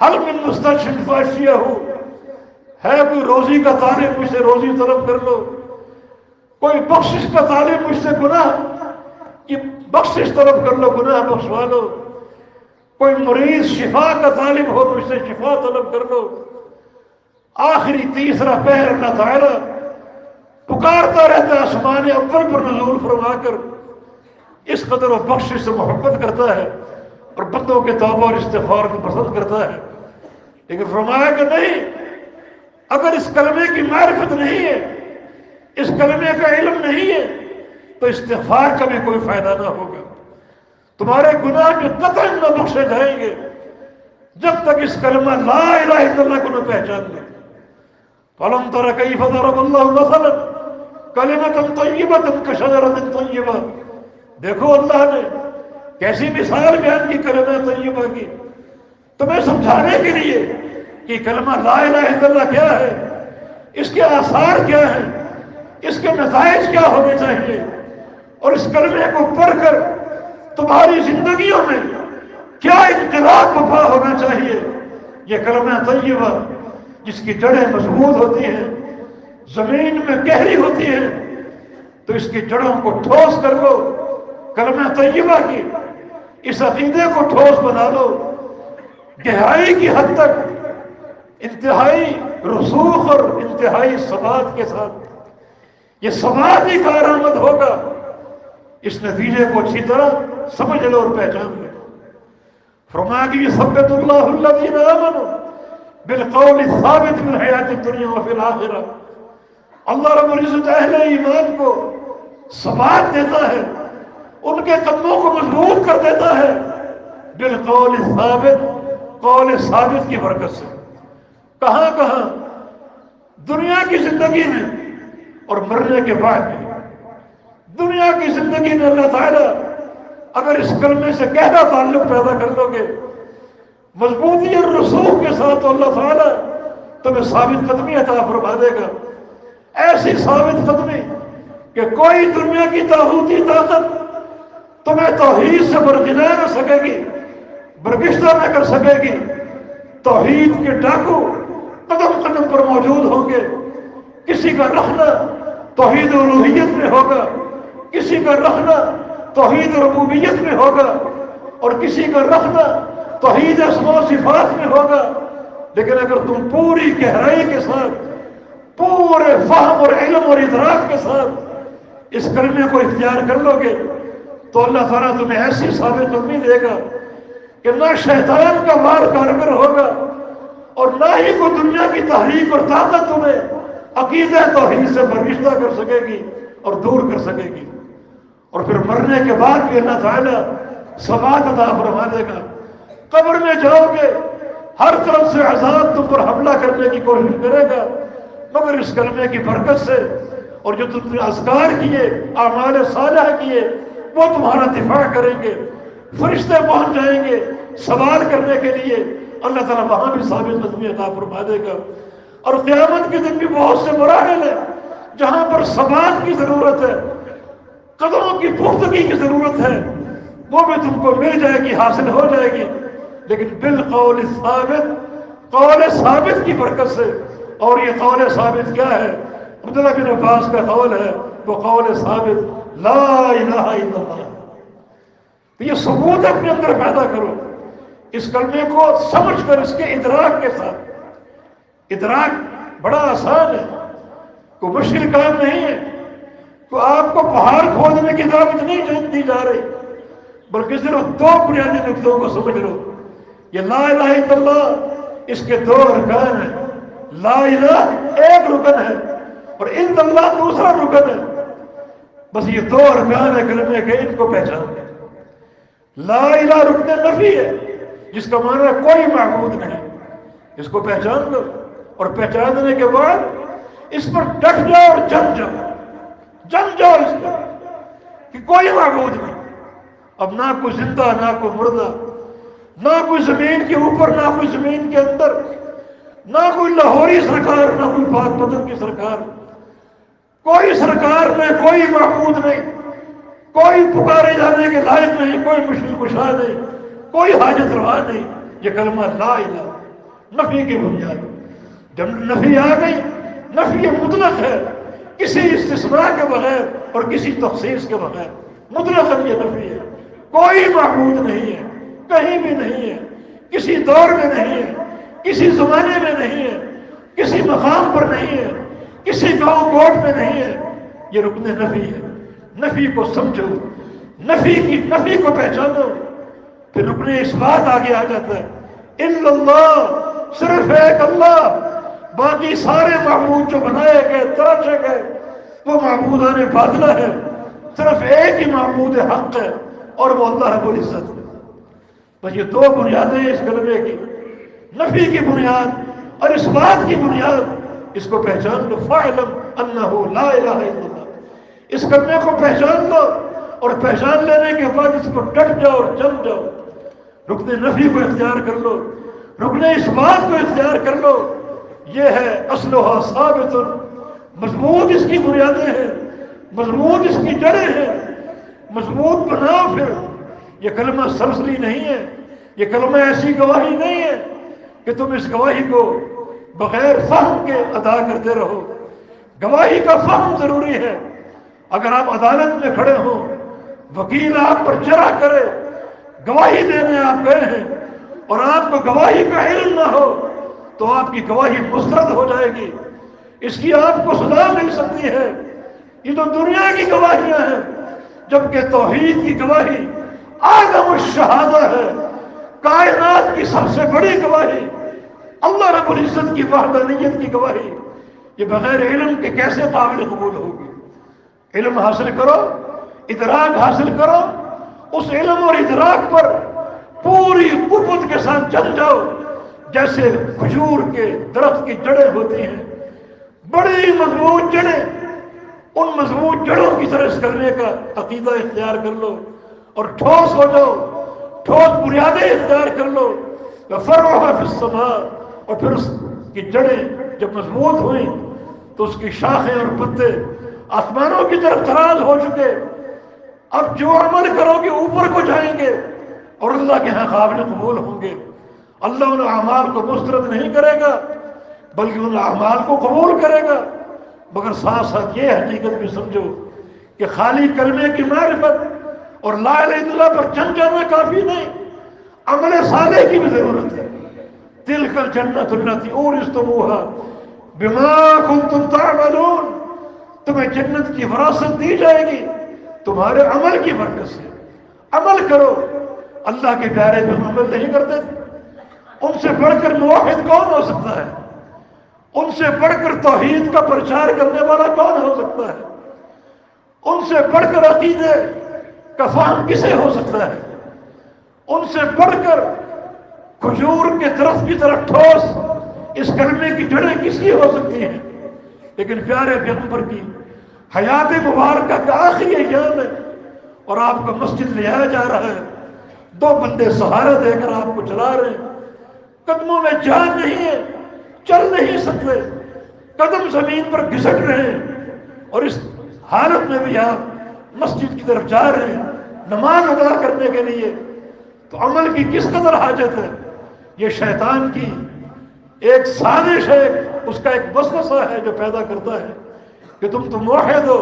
هل من مستشفع فاشفيه، ہے کوئی روزی کا طالب مجھ سے روزی طلب کر لو، کوئی بخشش کا طالب مجھ سے گناہ کی بخشش طلب کر لو، گناہ بخشوا لو، کوئی مریض شفا کا طالب ہو مجھ سے شفا طلب کر لو۔ آخری تیسرا پہر اللہ تعالیٰ پکارتا رہتا ہے آسمان اول پر نزول فرما کر، اس قدر وہ بخشش سے محبت کرتا ہے اور بندوں کے توبہ اور استغفار کو پسند کرتا ہے۔ لیکن فرمایا کہ نہیں، اگر اس کلمے کی معرفت نہیں ہے، اس کلمے کا علم نہیں ہے تو استغفار کا بھی کوئی فائدہ نہ ہوگا۔ تمہارے گناہ بھی قطعاً نہ بخشے جائیں گے جب تک اس کلمہ لا الہ الا اللہ کو نہ پہچان لیں۔ فَلَمْ تَرَ كَيْفَ ضَرَبَ اللَّهُ مَثَلًا كَلِمَةً طَيِّبَةً كَشَجَرَةٍ طَيِّبَةٍ، دیکھو اللہ نے کیسی مثال بیان کی کلمہ طیبہ کی، تمہیں سمجھانے کے لیے کہ کلمہ لا الہ الا اللہ کیا ہے، اس کے آثار کیا ہیں، اس کے نتائج کیا ہونے چاہیے، اور اس کلمے کو پڑھ کر تمہاری زندگیوں میں کیا انقلاب برپا ہونا چاہیے۔ یہ کلمہ طیبہ جس کی جڑیں مضبوط ہوتی ہیں، زمین میں گہری ہوتی ہیں، تو اس کی جڑوں کو ٹھوس کر لو کلمہ طیبہ کی، اس عقیدے کو ٹھوس بنا لو گہرائی کی حد تک، انتہائی رسوخ اور انتہائی ثبات کے ساتھ۔ یہ ثبات ہی کارآمد ہوگا۔ اس نتیجے کو اچھی طرح سمجھ لو اور پہچان لو۔ فرمایا کہ یثبت اللہ الذین آمنوا بالقول الثابت فی الحیات الدنیا وفی الآخرہ، اللہ رب العزت اہل ایمان کو ثبات دیتا ہے، ان کے قدموں کو مضبوط کر دیتا ہے بالقول الثابت، قول ثابت کی برکت سے۔ کہاں کہاں؟ دنیا کی زندگی میں اور مرنے کے بعد بھی۔ دنیا کی زندگی میں اللہ تعالیٰ اگر اس کلمے سے گہرا تعلق پیدا کر لو گے مضبوطی اور رسوخ کے ساتھ، تو اللہ تعالیٰ تمہیں ثابت قدمی عطا فرما دے گا، ایسی ثابت قدمی کہ کوئی دنیا کی طاغوتی طاقت تمہیں توحید سے برگلا نہ سکے گی، برگشتہ نہ کر سکے گی۔ توحید کے ڈاکو قدم قدم پر موجود ہوں گے، کسی کا رخنہ توحید الوہیت میں ہوگا، کسی کا رخنہ توحید ربوبیت میں ہوگا، اور کسی کا رخنہ توحید اسماء و صفات میں ہوگا۔ لیکن اگر تم پوری گہرائی کے ساتھ، پورے فہم اور علم اور ادراک کے ساتھ اس کلمے کو اختیار کر لو گے تو اللہ تعالیٰ تمہیں ایسی ثابت قدمی دے گا کہ نہ شیطان کا مار کارگر ہوگا اور نہ ہی کوئی دنیا کی تحریک اور طاقت تمہیں عقیدہ توحید سے فرشتہ کر سکے گی اور دور کر سکے گی. اور پھر مرنے کے بعد بھی اللہ تعالیٰ ثبات عطا فرما دے گا. قبر میں جاؤ گے ہر طرف سے عذاب تم پر حملہ کرنے کی کوشش کرے گا، مگر اس کلمے کی برکت سے اور جو تم نے اذکار کیے، اعمال صالحہ کیے، وہ تمہارا دفاع کریں گے. فرشتے پہنچ جائیں گے سوال کرنے کے لیے. اللہ تعالیٰ وہاں بھی ثابت قدمی عطا فرما دے گا. اور قیامت کے دن بھی بہت سے مراحل ہیں جہاں پر ثبات کی ضرورت ہے، قدموں کی پختگی کی ضرورت ہے، وہ بھی تم کو مل جائے گی، حاصل ہو جائے گی، لیکن بالقول ثابت، قول ثابت کی برکت سے. اور یہ قول ثابت کیا ہے؟ عبداللہ بن عباس کا قول ہے، وہ قول ثابت لا الہ الا اللہ. تو یہ ثبوت اپنے اندر پیدا کرو، اس کلمے کو سمجھ کر اس کے ادراک کے ساتھ. ادراک بڑا آسان ہے، کوئی مشکل کام نہیں ہے. تو آپ کو پہاڑ کھودنے کی دعوت نہیں دی جا رہی، بلکہ صرف دو بنیادی نقطوں کو سمجھ لو. یہ لا الہ الا اللہ، اس کے دو ارکان ہیں. لا الہ ایک رکن ہے اور الا اللہ دوسرا رکن ہے. بس یہ دو ارکان ہے کلمے کے، ان کو پہچان لیں. لا الہ رکن نفی ہے، جس کا معنی ہے کوئی معبود نہیں. اس کو پہچان لو، اور پہچاننے کے بعد اس پر ڈٹ جاؤ اور جم جاؤ اس پر کہ کوئی معبود نہیں. اب نہ کوئی زندہ، نہ کوئی مردہ، نہ کوئی زمین کے اوپر، نہ کوئی زمین کے اندر، نہ کوئی لاہوری سرکار، نہ کوئی پاک پتن کی سرکار. کوئی سرکار نہیں، کوئی معبود نہیں، کوئی پکارے جانے کے لائق نہیں، کوئی مشکل کشا نہیں، کوئی حاجت روا نہیں. یہ کلمہ لا الہ نفی کی بنیاد. جب نفی آ گئی، نفی مطلق ہے، کسی استثناء کے بغیر اور کسی تخصیص کے بغیر. مطلق یہ نفی ہے، کوئی معبود نہیں ہے، کہیں بھی نہیں ہے، کسی دور میں نہیں ہے، کسی زمانے میں نہیں ہے، کسی مقام پر نہیں ہے، کسی گاؤں کوٹ میں نہیں ہے. یہ رکن نفی ہے. نفی کو سمجھو، نفی کو پہچانو، پھر رکن اس بات آگے آ جاتا ہے. الا اللہ، صرف ایک اللہ، باقی سارے معبود جو بنائے گئے، تراشے گئے، وہ معبودان باطلہ ہے. صرف ایک ہی معبود حق ہے اور وہ اللہ رب العزت ہے. بس یہ دو بنیادیں اس کلمے کی، نفی کی بنیاد اور اس بات کی بنیاد. اس کو پہچان لو. فاعلم انہ لا الہ الا اللہ. اس کلمے کو پہچان لو، اور پہچان لینے کے بعد اس کو ڈٹ جاؤ اور جم جاؤ. رکن نفی کو اختیار کر لو، رکن اس بات کو اختیار کر لو. یہ ہے اصلها ثابت، مضبوط اس کی بنیادیں ہیں، مضبوط اس کی جڑیں ہیں. مضبوط بناؤ. پھر یہ کلمہ سرسری نہیں ہے، یہ کلمہ ایسی گواہی نہیں ہے کہ تم اس گواہی کو بغیر فہم کے ادا کرتے رہو. گواہی کا فہم ضروری ہے. اگر آپ عدالت میں کھڑے ہوں، وکیل آپ پر جرح کرے، گواہی دینے آپ گئے ہیں، اور آپ کو گواہی کا علم نہ ہو، تو آپ کی گواہی مسترد ہو جائے گی. اس کی آپ کو سزا مل سکتی ہے. یہ تو دنیا کی گواہیاں ہیں، جبکہ توحید کی گواہی اعظم الشہادہ ہے. کائنات کی سب سے بڑی گواہی، اللہ رب العزت کی وحدانیت کی گواہی، یہ بغیر علم کے کیسے قابل قبول ہوگی؟ علم حاصل کرو، ادراک حاصل کرو، اس علم اور ادراک پر پوری قوت کے ساتھ چل جاؤ. جیسے کھجور کے درخت کی جڑیں ہوتی ہیں، بڑی مضبوط جڑیں، ان مضبوط جڑوں کی طرح کرنے کا عقیدہ اختیار کر لو اور ٹھوس ہو جاؤ، ٹھوس بنیادیں اختیار کر لو. فَرْعُهَا فِي السَّمَاءِ. اور پھر اس کی جڑیں جب مضبوط ہوئیں تو اس کی شاخیں اور پتے آسمانوں کی طرف دراز ہو چکے. اب جو عمل کرو گے اوپر کو جائیں گے اور اللہ کے ہاں قابل قبول ہوں گے. اللہ ان اعمال کو مسترد نہیں کرے گا، بلکہ ان اعمال کو قبول کرے گا. مگر ساتھ ساتھ یہ حقیقت بھی سمجھو کہ خالی کلمے کی معرفت اور لا الہ الا اللہ پر جم جانا کافی نہیں، عمل صالح کی بھی ضرورت ہے. تلک الجنۃ التی اورثتموها بما کنتم تعملون. تمہیں جنت کی وراثت دی جائے گی تمہارے عمل کی برکت سے. عمل کرو. اللہ کے پیارے جو عمل نہیں کرتے، ان سے بڑھ کر موحد کون ہو سکتا ہے؟ ان سے بڑھ کر توحید کا پرچار کرنے والا کون ہو سکتا ہے؟ ان سے بڑھ کر عقیدے کا فہم کسے ہو سکتا ہے؟ ان سے بڑھ کر کھجور کے درخت کی طرح ٹھوس اس کلمے کی جڑیں کس کی ہو سکتی ہیں؟ لیکن پیارے پیغمبر کی حیات مبارکہ کا آخری ایام ہے اور آپ کو مسجد لے آیا جا رہا ہے، دو بندے سہارا دے کر آپ کو چلا رہے ہیں، قدموں میں جان نہیں ہے، چل نہیں سکتے، قدم زمین پر گھسٹ رہے ہیں، اور اس حالت میں بھی آپ مسجد کی طرف جا رہے ہیں نماز ادا کرنے کے لیے، تو عمل کی کس قدر حاجت ہے؟ یہ شیطان کی ایک سازش ہے، اس کا ایک وسوسہ ہے جو پیدا کرتا ہے کہ تم تو موحد ہو،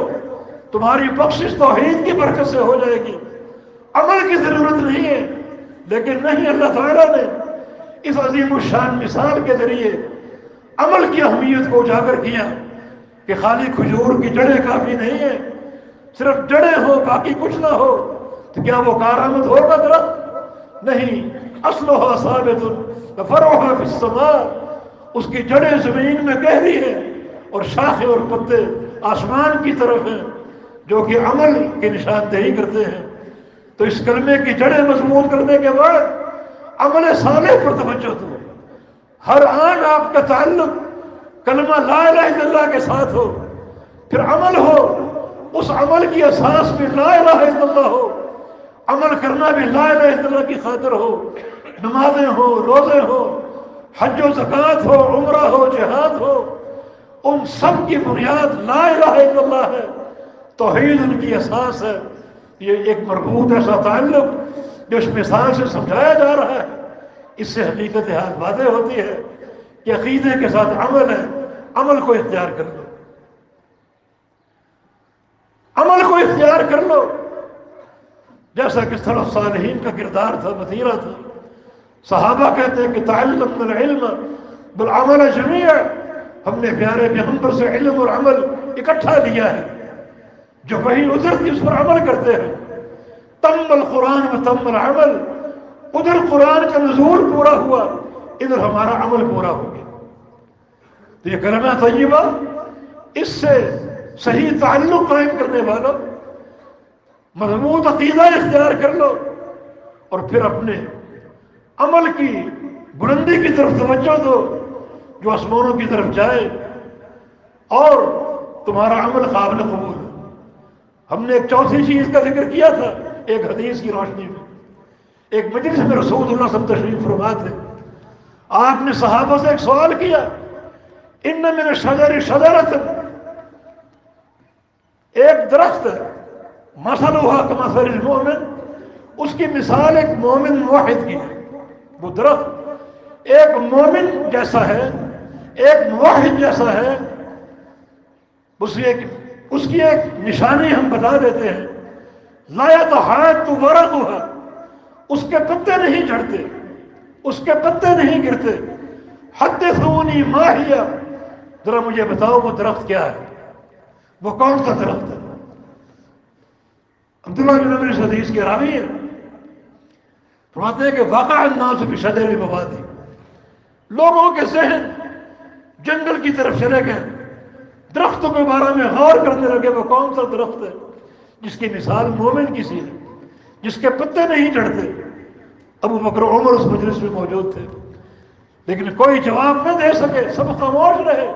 تمہاری بخشش توحید کی برکت سے ہو جائے گی، عمل کی ضرورت نہیں ہے۔ لیکن نہیں، اللہ تعالیٰ نے اس عظیم الشان مثال کے ذریعے عمل کی اہمیت کو اجاگر کیا کہ خالی کھجور کی جڑیں کافی نہیں ہے، صرف جڑیں ہو باقی کچھ نہ ہو تو کیا وہ کارآمد ہوگا درخت؟ نہیں، اصلها ثابت فرعها فی السماء، اس کی جڑیں زمین میں گہری ہیں اور شاخیں اور پتے آسمان کی طرف ہیں جو کہ عمل کی نشاندہی کرتے ہیں۔ تو اس کلمے کی جڑیں مضبوط کرنے کے بعد عمل صالح پر توجہ دو، ہر آن آپ کا تعلق کلمہ لا الہ الا اللہ کے ساتھ ہو، پھر عمل ہو، اس عمل کی اساس بھی لا الہ الا اللہ ہو، عمل کرنا بھی لا الہ الا اللہ کی خاطر ہو، نمازیں ہو، روزے ہو، حج و زکوٰۃ ہو، عمرہ ہو، جہاد ہو، ان سب کی بنیاد لا الہ الا اللہ ہے، توحید ان کی اساس ہے۔ یہ ایک مربوط ایسا تعلق جو اس مثال سے سمجھایا جا رہا ہے، اس سے حقیقت حال واضح ہوتی ہے کہ عقیدے کے ساتھ عمل ہے، عمل کو اختیار کر لو، عمل کو اختیار کر لو، جیسا کہ سلف صالحین کا کردار تھا، وتیرہ تھا۔ صحابہ کہتے ہیں کہ تعلمنا العلم بالعمل جمیعا، ہم نے پیارے پیغمبر سے علم اور عمل اکٹھا لیا ہے، جو وہی اترتی اس پر عمل کرتے ہیں۔ تم القرآن و تم العمل، ادھر قرآن کا نزول پورا ہوا، ادھر ہمارا عمل پورا ہو گیا۔ تو یہ کلمہ طیبہ، اس سے صحیح تعلق قائم کرنے والوں مضبوط عقیدہ اختیار کر لو، اور پھر اپنے عمل کی بلندی کی طرف توجہ دو جو آسمانوں کی طرف جائے، اور تمہارا عمل قابل قبول۔ ہم نے ایک چوتھی چیز کا ذکر کیا تھا ایک حدیث کی روشنی میں، ایک مجلس میں رسول اللہ صلی اللہ علیہ وسلم تشریف فرما تھے، آپ نے صحابہ سے ایک سوال کیا، ان من الشجر شجرۃ، ایک درخت ہے، مثلها کمثل المؤمن، اس کی مثال ایک مومن موحد کی ہے۔ وہ درخت ایک مومن جیسا ہے، ایک موحد جیسا ہے، اس کی ایک نشانی ہم بتا دیتے ہیں، لا يتحات ورقها، اس کے پتے نہیں جھڑتے، اس کے پتے نہیں گرتے، حدثونی ما ہی، ذرا مجھے بتاؤ وہ درخت کیا ہے، وہ کون سا درخت ہے؟ عبداللہ بن عمر اس حدیث کے راوی ہیں، فرماتے ہیں کہ وقع الناس بشجر البوادی، لوگوں کے ذہن جنگل کی طرف چلے گئے، درختوں کے بارے میں غور کرنے لگے، وہ کون سا درخت ہے جس کی مثال مومن کی سی ہے، جس کے پتے نہیں جھڑتے۔ ابو بکر و عمر اس مجلس میں موجود تھے، لیکن کوئی جواب نہ دے سکے، سب خاموش رہے۔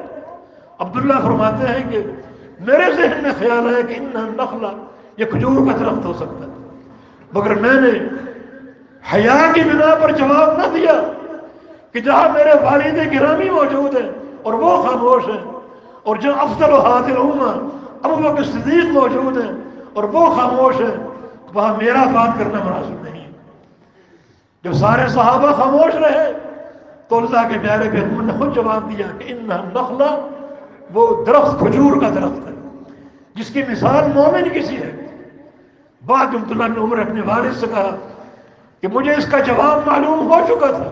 عبداللہ فرماتے ہیں کہ میرے ذہن میں خیال ہے کہ انہا النخلہ، یہ کھجور کا درخت ہو سکتا ہے، مگر میں نے حیا کی بنا پر جواب نہ دیا کہ جہاں میرے والد گرامی موجود ہیں اور وہ خاموش ہیں، اور جہاں افضل هذه الامہ ابو بکر صدیق موجود ہیں اور وہ خاموش ہیں، وہاں میرا بات کرنا مناسب نہیں ہے۔ جب سارے صحابہ خاموش رہے تو اللہ کے پیارے پیغمبر نے خود جواب دیا کہ انہا النخلہ، وہ درخت کھجور کا درخت ہے جس کی مثال مومن کسی ہے۔ بعد عبداللہ بن عمر اپنے والد سے کہا کہ مجھے اس کا جواب معلوم ہو چکا تھا،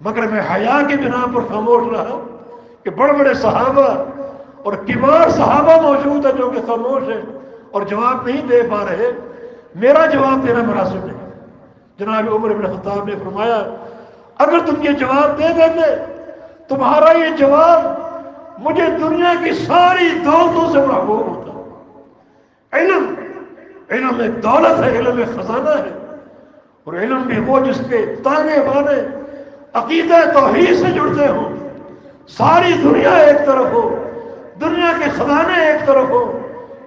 مگر میں حیا کی بنا پر خاموش رہا کہ بڑے بڑے صحابہ اور کبار صحابہ موجود ہیں جو کہ خاموش ہیں اور جواب نہیں دے پا رہے، میرا جواب دینا مناسب نہیں۔ جناب عمر بن خطاب نے فرمایا اگر تم یہ جواب دے دیتے، تمہارا یہ جواب مجھے دنیا کی ساری دولتوں سے محبوب ہوتا۔ علم ایک دولت ہے، علم ایک خزانہ ہے، اور علم بھی وہ جس کے تانے بانے عقیدہ توحید سے جڑتے ہوں۔ ساری دنیا ایک طرف ہو، دنیا کے خزانے ایک طرف ہو،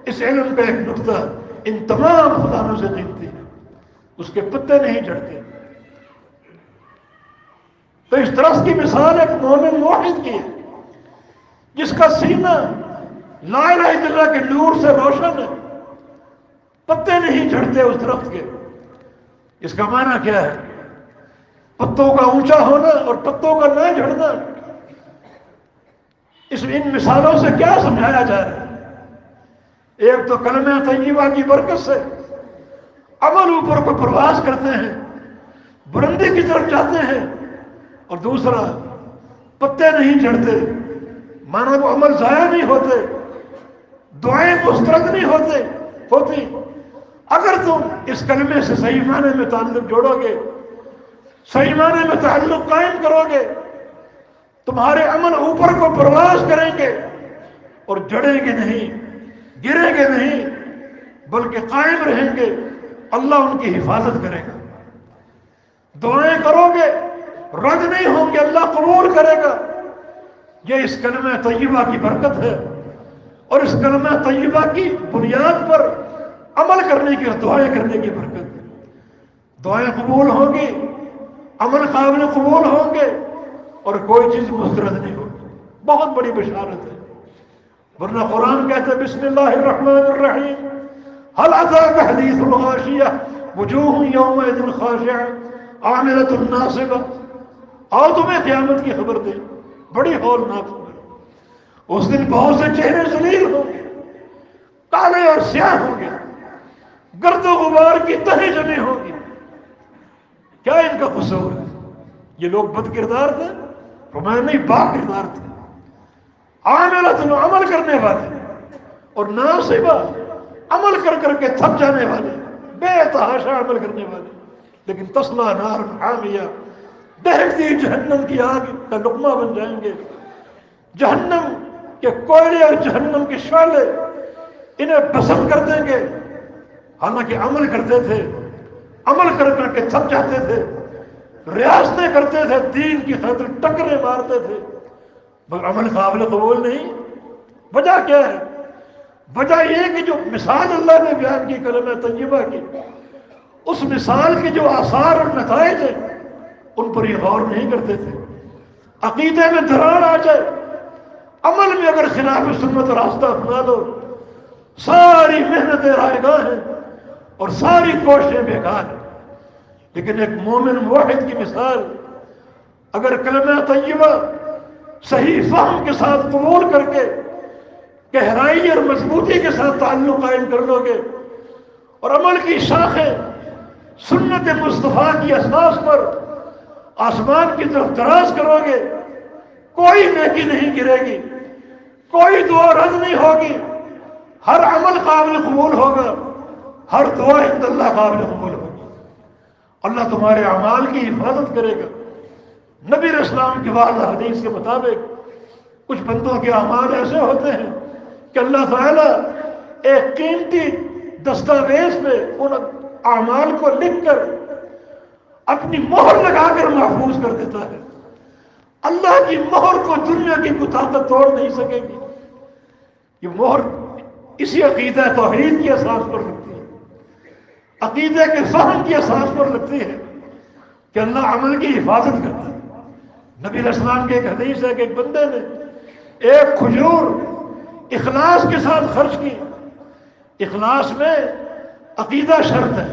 اس علم کا ایک نقطہ ان تمام خزانوں سے قیمتی ہے، اس کے پتے نہیں جھڑتے۔ تو اس درخت کی مثال ایک مومن موحد کی ہے جس کا سینہ لا الہ الا اللہ کے نور سے روشن ہے، پتے نہیں جھڑتے اس درخت کے۔ اس کا معنی کیا ہے؟ پتوں کا اونچا ہونا اور پتوں کا نہ جھڑنا۔ ان مثالوں سے کیا سمجھایا جا رہا ہے؟ ایک تو کلمہ طیبہ کی برکت سے عمل اوپر کو پرواز کرتے ہیں، بلندی کی طرف جاتے ہیں، اور دوسرا پتے نہیں جھڑتے، مانا وہ عمل ضائع نہیں ہوتے، دعائیں مسترد نہیں ہوتی۔ اگر تم اس کلمے سے صحیح معنی میں تعلق جوڑو گے، صحیح معنی میں تعلق قائم کرو گے، تمہارے عمل اوپر کو پرواز کریں گے اور جڑیں گے نہیں، گریں گے نہیں، بلکہ قائم رہیں گے۔ اللہ ان کی حفاظت کرے گا۔ دعائیں کرو گے، رد نہیں ہوں گے، اللہ قبول کرے گا۔ یہ اس کلمہ طیبہ کی برکت ہے، اور اس کلمہ طیبہ کی بنیاد پر عمل کرنے کی اور دعائیں کرنے کی برکت ہے۔ دعائیں قبول ہوں گی، عمل قابل قبول ہوں گے، اور کوئی چیز مسترد نہیں ہوگی۔ بہت بڑی بشارت ہے، ورنہ قرآن کہتا ہے بسم اللہ الرحمن الرحیم هل اتاك حدیث الغاشیہ وجوہ یومئذ خاشعہ عاملۃ ناصبہ۔ آؤ تمہیں قیامت کی خبر دے، بڑی ہولناک خبر۔ اس دن بہت سے چہرے ذلیل ہوں گے، کالے اور سیاہ ہوں گے، گرد و غبار کی تہیں جمع ہوں گی۔ کیا ان کا قصور ہے؟ یہ لوگ بد کردار تھے؟ فرمایا نہیں، با کردار تھے۔ عاملۃ، عمل کرنے والے، اور ناصبہ، عمل کر کر کے تھک جانے والے، بے تحاشا عمل کرنے والے، لیکن تصلیٰ نار حامیہ، دہکتی جہنم کی آگ کا لقمہ بن جائیں گے۔ جہنم کے کوئلے اور جہنم کے شعلے انہیں پسند کر دیں گے، حالانکہ عمل کرتے تھے، عمل کر کر کے تھک جاتے تھے، ریاستیں کرتے تھے، دین کی خاطر ٹکریں مارتے تھے، مگر عمل قابل قبول نہیں۔ وجہ کیا ہے؟ وجہ یہ کہ جو مثال اللہ نے بیان کی کلمہ طیبہ کی، اس مثال کے جو آثار اور نتائج ہیں ان پر یہ غور نہیں کرتے تھے۔ عقیدے میں دراڑ آ جائے، عمل میں اگر خلاف سنت راستہ اپنا لو، ساری محنتیں رائے گاہ ہیں اور ساری کوششیں بیکار ہیں۔ لیکن ایک مومن موحد کی مثال اگر کلمہ طیبہ صحیح فہم کے ساتھ قبول کر کے گہرائی اور مضبوطی کے ساتھ تعلق قائم کر لو گے، اور عمل کی شاخیں سنت مصطفیٰ کی اساس پر آسمان کی طرف دراز کرو گے، کوئی نیکی نہیں گرے گی، کوئی دعا رد نہیں ہوگی، ہر عمل قابل قبول ہوگا، ہر دعا عند اللہ قابل قبول ہوگی۔ اللہ تمہارے اعمال کی حفاظت کرے گا۔ نبی علیہ السلام کی واضح حدیث کے مطابق کچھ بندوں کے اعمال ایسے ہوتے ہیں کہ اللہ تعالیٰ ایک قیمتی دستاویز میں ان اعمال کو لکھ کر اپنی مہر لگا کر محفوظ کر دیتا ہے۔ اللہ کی مہر کو دنیا کی کوئی طاقت توڑ نہیں سکے گی۔ یہ مہر اسی عقیدہ توحید کی اساس پر لگتی ہے، عقیدے کے فہم کی اساس پر لگتی ہے کہ اللہ عمل کی حفاظت کرتا ہے۔ نبی علیہ السلام کے ایک حدیث ہے کہ ایک بندے نے ایک کھجور اخلاص کے ساتھ خرچ کی۔ اخلاص میں عقیدہ شرط ہے،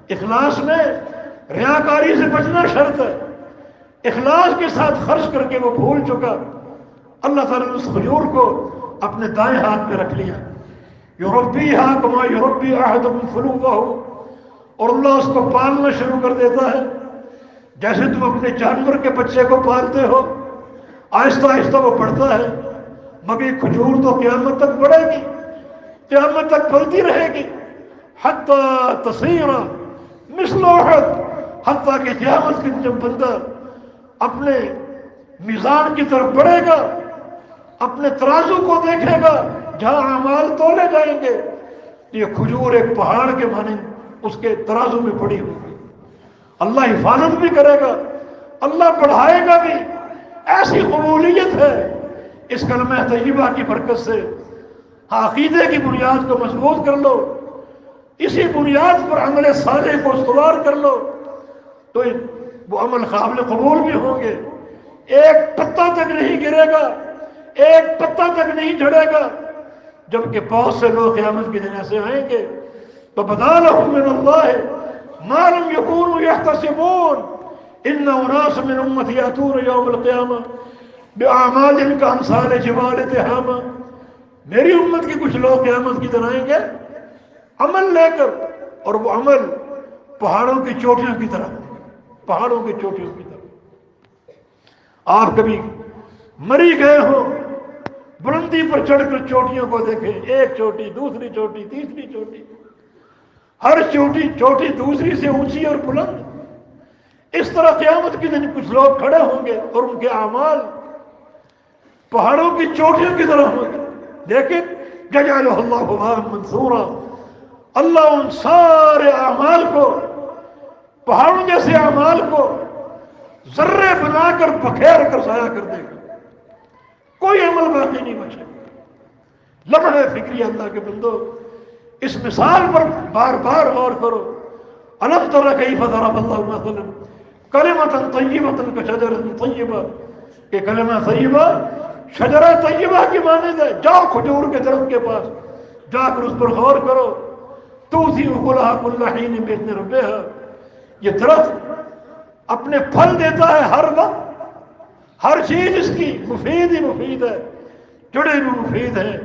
اخلاص میں ریاکاری سے بچنا شرط ہے۔ اخلاص کے ساتھ خرچ کر کے وہ بھول چکا، اللہ تعالیٰ نے اس کھجور کو اپنے دائیں ہاتھ میں رکھ لیا، یربیہا کما یربی احدکم فلوہ، اور اللہ اس کو پالنا شروع کر دیتا ہے جیسے تم اپنے جانور کے بچے کو پالتے ہو۔ آہستہ آہستہ وہ بڑھتا ہے، مگر کھجور تو قیامت تک بڑھے گی، قیامت تک پھلتی رہے گی، حتیٰ تصیر مثل احد، حتیٰ کہ قیامت کے جب بندہ اپنے میزان کی طرف بڑھے گا، اپنے ترازو کو دیکھے گا جہاں اعمال تولے جائیں گے، یہ کھجور ایک پہاڑ کے مانند اس کے ترازو میں پڑی ہوگی۔ اللہ حفاظت بھی کرے گا، اللہ بڑھائے گا بھی۔ ایسی قبولیت ہے اس کلمہ طیبہ کی برکت سے۔ عقیدے کی بنیاد کو مضبوط کر لو، اسی بنیاد پر عمل صالح کو استوار کر لو تو وہ عمل قابل قبول بھی ہوں گے۔ ایک پتا تک نہیں گرے گا، ایک پتا تک نہیں جھڑے گا، جبکہ بہت سے لوگ قیامت کے دن ایسے آئیں گے تو بدا لهم من اللہ ما لم يكونوا يحتسبون ان اناس من امتی یاتون یوم القیامہ باعمال کامثال جبال تہامہ۔ میری امت کے کچھ لوگ قیامت کی دن آئیں گے عمل لے کر، اور وہ عمل پہاڑوں کی چوٹیوں کی طرح، پہاڑوں کی چوٹیوں کی طرح۔ آپ کبھی مری گئے ہوں، بلندی پر چڑھ کر چوٹیوں کو دیکھیں، ایک چوٹی، دوسری چوٹی، تیسری چوٹی، ہر چوٹی دوسری سے اونچی اور بلند۔ اس طرح قیامت کے دن کچھ لوگ کھڑے ہوں گے اور ان کے اعمال پہاڑوں کی چوٹیوں کی طرح ہوں گے، لیکن یجعلہ اللہ ہباء منثورا، اللہ ان سارے اعمال کو، پہاڑوں جیسے اعمال کو ذرے بنا کر بکھیر کر ضائع کر دے گا، کوئی عمل باقی نہیں بچے گا۔ لمحہ فکری اللہ کے بندو، اس مثال پر بار بار غور کرو۔ الم تر کیف ضرب اللہ مثلا کلمۃ طیبۃ کشجرۃ طیبہ، کہ کلمہ طیبہ شجرہ طیبہ کی مانند ہے۔ جاؤ کھجور کے درخت کے پاس جا کر اس پر غور کرو، تؤتی اکلھا کل حین باذن ربھا، یہ درخت اپنے پھل دیتا ہے ہر وقت، ہر چیز اس کی مفید ہی مفید ہے، جڑے بھی مفید ہیں،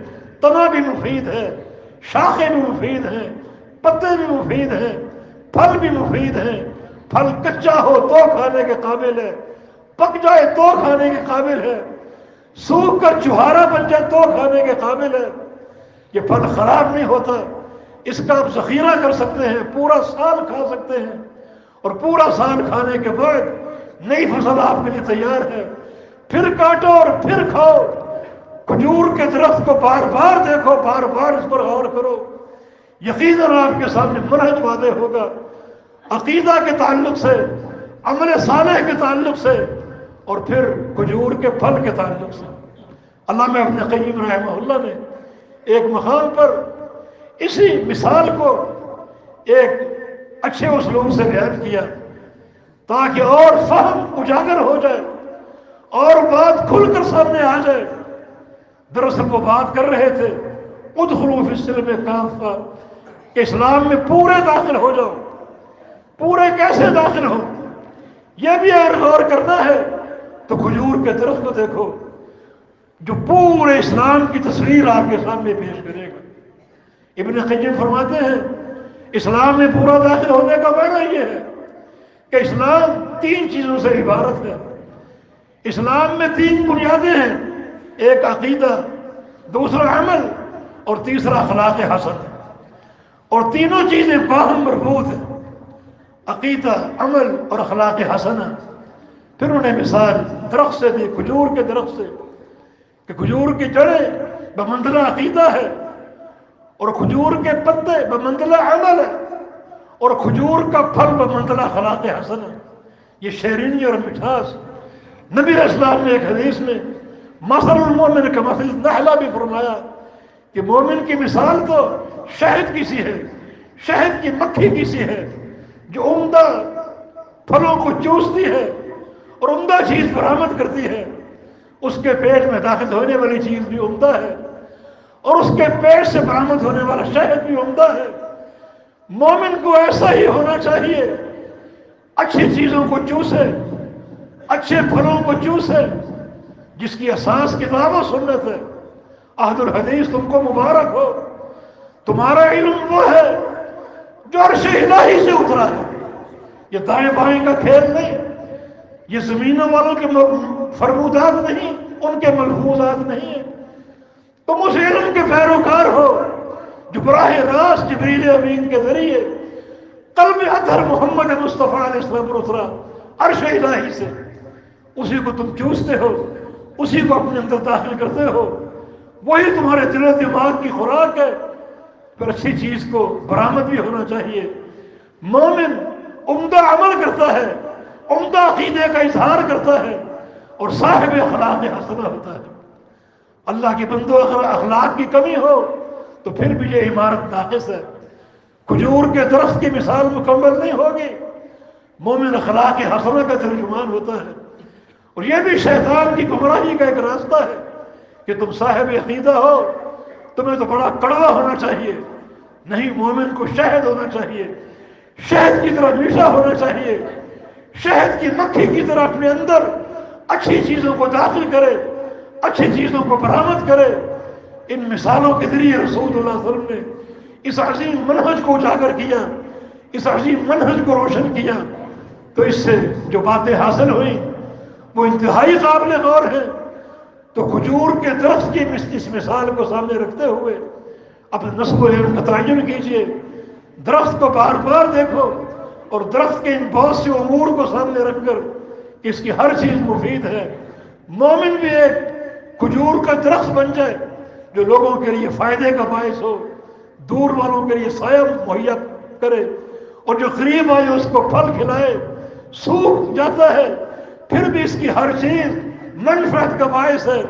تنا بھی مفید ہے، شاخیں بھی مفید ہیں، پتے بھی مفید ہیں، پھل بھی مفید ہیں۔ پھل کچا ہو تو کھانے کے قابل ہے، پک جائے تو کھانے کے قابل ہے، سوکھ کر چوہارا بن جائے تو کھانے کے قابل ہے۔ یہ پھل خراب نہیں ہوتا، اس کا آپ ذخیرہ کر سکتے ہیں، پورا سال کھا سکتے ہیں، اور پورا سال کھانے کے بعد نئی فصل آپ کے لیے تیار ہے، پھر کاٹو اور پھر کھاؤ۔ کھجور کے درخت کو بار بار دیکھو، بار بار اس پر غور کرو، یقیناً آپ کے سامنے منہج واضح ہوگا، عقیدہ کے تعلق سے، عمل صالح کے تعلق سے، اور پھر کھجور کے پھل کے تعلق سے۔ علامہ ابن قیم رحمہ اللہ نے ایک مقام پر اسی مثال کو ایک اچھے اسلوب سے بیان کیا تاکہ اور فہم اجاگر ہو جائے اور بات کھل کر سامنے آ جائے۔ دراصل وہ بات کر رہے تھے ادخلوا فی السلم کافہ، کہ اسلام میں پورے داخل ہو جاؤ۔ پورے کیسے داخل ہو یہ بھی اگر غور کرنا ہے تو کھجور کے درخت کو دیکھو جو پورے اسلام کی تصویر آپ کے سامنے پیش کرے گا۔ ابن قیم فرماتے ہیں اسلام میں پورا داخل ہونے کا معنی یہ ہے کہ اسلام 3 چیزوں سے عبارت ہے۔ اسلام میں 3 بنیادیں ہیں، ایک عقیدہ، دوسرا عمل، اور تیسرا اخلاق حسن، اور تینوں چیزیں باہم مربوط ہیں، عقیدہ، عمل اور اخلاق حسنہ۔ پھر انہیں مثال درخت سے دی، کھجور کے درخت سے، کہ کھجور کی جڑیں بمنزلہ عقیدہ ہے، اور کھجور کے پتے بمنزلہ عمل ہے، اور کھجور کا پھل بمنزلہ اخلاق حسنہ۔ یہ شیرینی اور مٹھاس نبی علیہ السلام نے ایک حدیث میں مثل المؤمن کمثل النحلہ بھی فرمایا کہ مومن کی مثال تو شہد کی سی ہے، شہد کی مکھی کی سی ہے جو عمدہ پھلوں کو چوستی ہے اور عمدہ چیز برآمد کرتی ہے، اس کے پیٹ میں داخل ہونے والی چیز بھی عمدہ ہے اور اس کے پیٹ سے برآمد ہونے والا شہد بھی عمدہ ہے۔ مومن کو ایسا ہی ہونا چاہیے، اچھی چیزوں کو چوسے، اچھے پھلوں کو چوسے، جس کی اساس کتاب و سنت ہے۔ عہد الحدیث تم کو مبارک ہو، تمہارا علم وہ ہے جو عرش الہی سے اترا ہے، یہ دائیں بائیں کا کھیل نہیں، یہ زمینوں والوں کے فرمودات نہیں، ان کے ملحوظات نہیں ہیں۔ تم اس علم کے پیروکار ہو جو براہ راست جبریل امین کے ذریعے قلب اطہر محمد مصطفیٰ علیہ السلام پر اترا عرش الہی سے، اسی کو تم چوستے ہو، اسی کو اپنے اندر داخل کرتے ہو، وہی تمہارے دل و دماغ کی خوراک ہے، پھر اچھی چیز کو برآمد بھی ہونا چاہیے۔ مومن عمدہ عمل کرتا ہے، عمدہ عقیدے کا اظہار کرتا ہے اور صاحب اخلاق حسنہ ہوتا ہے۔ اللہ کے بندوں اگر اخلاق کی کمی ہو تو پھر بھی یہ عمارت ناقص ہے۔ کھجور کے درخت کی مثال مکمل نہیں ہوگی۔ مومن اخلاق حسنہ کا ترجمان ہوتا ہے، اور یہ بھی شیطان کی گمراہی کا ایک راستہ ہے کہ تم صاحب عقیدہ ہو، تمہیں تو بڑا کڑوا ہونا چاہیے۔ نہیں، مومن کو شہد ہونا چاہیے، شہد کی طرح میٹھا ہونا چاہیے، شہد کی مکھی کی طرح اپنے اندر اچھی چیزوں کو داخل کرے، اچھی چیزوں کو برآمد کرے۔ ان مثالوں کے ذریعے رسول اللہ صلی اللہ علیہ وسلم نے اس عظیم منہج کو اجاگر کیا، اس عظیم منہج کو روشن کیا، تو اس سے جو باتیں حاصل ہوئیں وہ انتہائی قابل غور ہیں۔ تو کھجور کے درخت کی اس مثال کو سامنے رکھتے ہوئے اپنے نسب و علم کا تعین کیجئے، درخت کو بار بار دیکھو، اور درخت کے ان بہت سے امور کو سامنے رکھ کر اس کی ہر چیز مفید ہے۔ مومن بھی ایک کھجور کا درخت بن جائے جو لوگوں کے لیے فائدے کا باعث ہو، دور والوں کے لیے سایہ مہیا کرے، اور جو قریب آئے اس کو پھل کھلائے۔ سوکھ جاتا ہے پھر بھی اس کی ہر چیز منفعت کا باعث ہے،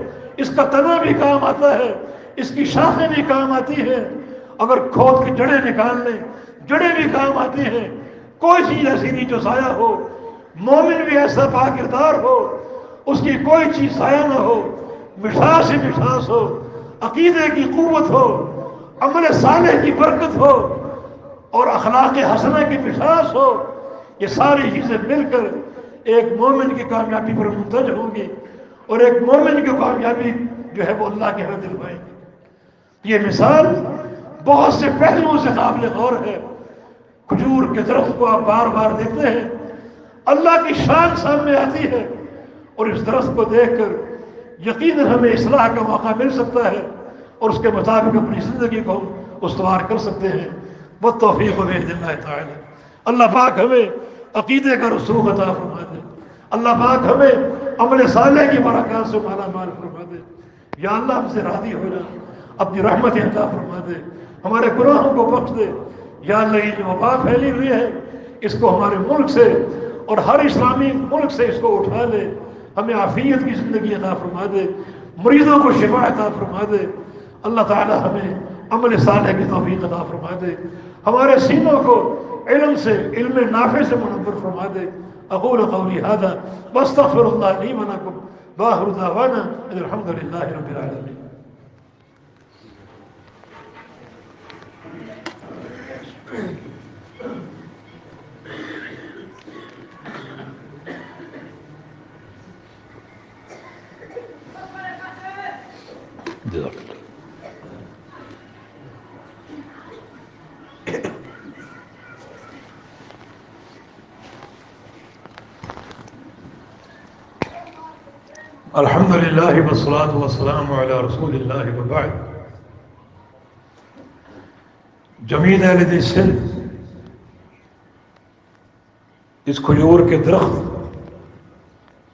اس کا تنا بھی کام آتا ہے، اس کی شاخیں بھی کام آتی ہیں، اگر کھود کی جڑیں نکال لیں جڑیں بھی کام آتی ہیں۔ کوئی چیز ایسی نہیں جو ضائع ہو۔ مومن بھی ایسا باکردار ہو، اس کی کوئی چیز ضائع نہ ہو، مٹھاس ہی مٹھاس ہو، عقیدے کی قوت ہو، عمل صالح کی برکت ہو، اور اخلاق حسنہ کی مٹھاس ہو۔ یہ ساری چیزیں مل کر ایک مومن کی کامیابی پر منتج ہوں گی، اور ایک مومن کی کامیابی جو ہے وہ اللہ کے ہاں دلوائیں گی۔ یہ مثال بہت سے پہلوؤں سے قابل غور ہے۔ کھجور کے درخت کو آپ بار بار دیکھتے ہیں، اللہ کی شان سامنے آتی ہے، اور اس درخت کو دیکھ کر یقیناً ہمیں اصلاح کا موقع مل سکتا ہے، اور اس کے مطابق اپنی زندگی کو ہم استوار کر سکتے ہیں۔ والتوفیق بإذن اللہ تعالی۔ اللہ پاک ہمیں عقیدے کا رسوخ عطا فرما دے، اللہ پاک ہمیں عمل صالح کی برکات سے مالا مال فرما دے۔ یا اللہ ہم سے راضی ہو جا، اپنی رحمت عطا فرما دے، ہمارے گناہوں کو بخش دے۔ یا اللہ یہ جو وبا پھیلی ہوئی ہے اس کو ہمارے ملک سے اور ہر اسلامی ملک سے اس کو اٹھا لے، ہمیں عافیت کی زندگی عطا فرما دے، مریضوں کو شفا عطا فرما دے۔ اللہ تعالی ہمیں عمل صالح کی توفیق عطا فرما دے، ہمارے سینوں کو علم سے، علم نافع سے منور فرما دے۔ اقول قولی ھذا واستغفر اللہ لی ولکم وآخر دعوانا ان الحمد للہ رب العالمین۔ الحمد للہ والصلاة والسلام علی رسول اللہ وبعد۔ جمیل اہل سندھ اس کھجور کے درخت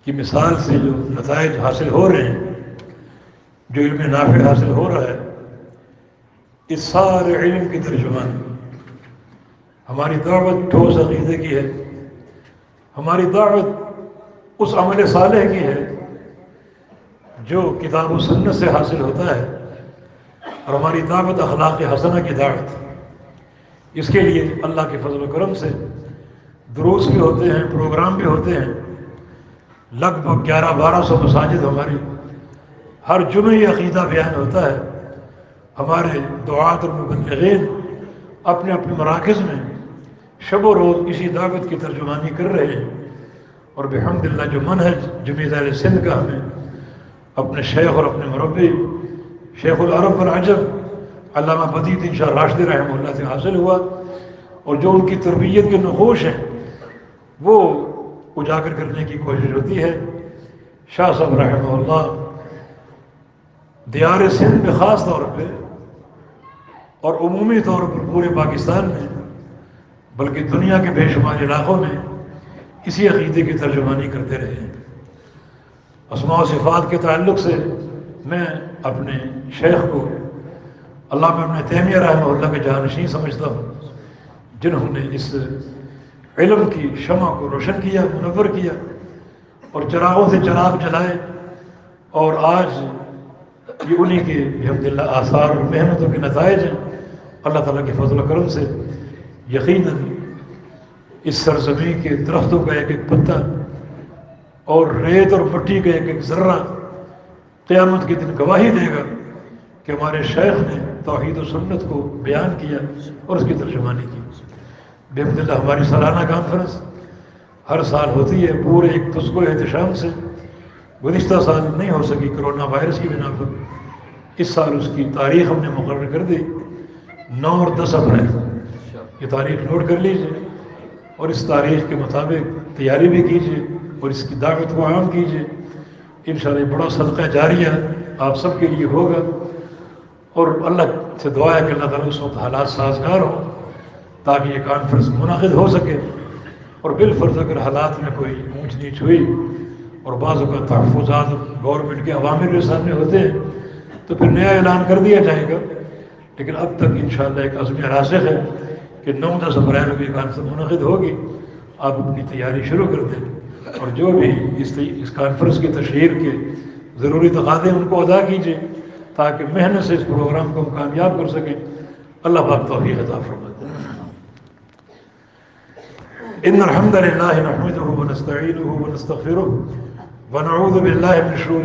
کی مثال سے جو نتائج حاصل ہو رہے ہیں، جو علم نافع حاصل ہو رہا ہے، اس سارے علم کی ترجمان ہماری دعوت ٹھوس عقیدے کی ہے، ہماری دعوت اس عمل صالح کی ہے جو کتاب و سنت سے حاصل ہوتا ہے، اور ہماری دعوت اخلاق حسنہ کی دعوت۔ اس کے لیے اللہ کے فضل و کرم سے دروس بھی ہوتے ہیں، پروگرام بھی ہوتے ہیں، لگ بھگ 1100-1200 مساجد ہماری، ہر جمعے عقیدہ بیان ہوتا ہے۔ ہمارے دعات اور مبلغین اپنے اپنے مراکز میں شب و روز اسی دعوت کی ترجمانی کر رہے ہیں، اور بحمدللہ جو منہج جمیعت اہل سندھ کا ہمیں اپنے شیخ اور اپنے مربی شیخ العرب والعجم علامہ بدیع الدین شاہ راشدی رحمہ اللہ سے حاصل ہوا، اور جو ان کی تربیت کے نقوش ہیں وہ اجاگر کرنے کی کوشش ہوتی ہے۔ شاہ صاحب رحمہ اللہ دیار سندھ میں خاص طور پہ اور عمومی طور پر پورے پاکستان میں، بلکہ دنیا کے بے شمار علاقوں میں اسی عقیدے کی ترجمانی کرتے رہے ہیں۔ اسماء و صفات کے تعلق سے میں اپنے شیخ کو علامہ ابن تیمیہ رحمہ اللہ کے جانشین سمجھتا ہوں، جنہوں نے اس علم کی شمع کو روشن کیا، منور کیا، اور چراغوں سے چراغ جلائے، اور آج یہ انہی کے الحمدللہ آثار اور محنتوں کے نتائج ہیں۔ اللہ تعالیٰ کے فضل و کرم سے یقیناً اس سرزمین کے درختوں کا ایک ایک پتا اور ریت اور مٹی کا ایک ایک ذرہ قیامت کے دن گواہی دے گا کہ ہمارے شیخ نے توحید و سنت کو بیان کیا اور اس کی ترجمانی کی۔ الحمدللہ ہماری سالانہ کانفرنس ہر سال ہوتی ہے پورے ایک تسک و احتشام سے۔ گزشتہ سال نہیں ہو سکی کرونا وائرس کی بنا پر، اس سال اس کی تاریخ ہم نے مقرر کر دی 9 اور 10 اپریل۔ یہ تاریخ نوٹ کر لیجئے اور اس تاریخ کے مطابق تیاری بھی کیجئے اور اس کی دعوت کو عام کیجئے۔ انشاءاللہ بڑا صدقہ جاریہ آپ سب کے لیے ہوگا، اور اللہ سے دعا ہے کہ اللہ تعالیٰ اس وقت حالات سازگار ہوں تاکہ یہ کانفرنس منعقد ہو سکے۔ اور بالفرض اگر حالات میں کوئی اونچ نیچ ہوئی اور بعض اوقات تحفظات گورنمنٹ کے عوامر کے سامنے ہوتے ہیں تو پھر نیا اعلان کر دیا جائے گا، لیکن اب تک انشاءاللہ ایک عزم راسخ ہے کہ 9-10 اپریل کو یہ کانفرنس منعقد ہوگی۔ آپ اپنی تیاری شروع کر دیں اور جو بھی اس کانفرنس کی تشہیر کے ضروری تقاضے ان کو ادا کیجیے تاکہ محنت سے اس پروگرام کو ہم کامیاب کر سکیں۔ اللہ پاک توفیق عطا فرمائے۔ ان الحمد للہ نحمده ونستعینه ونستغفره ونعوذ باللہ من شرور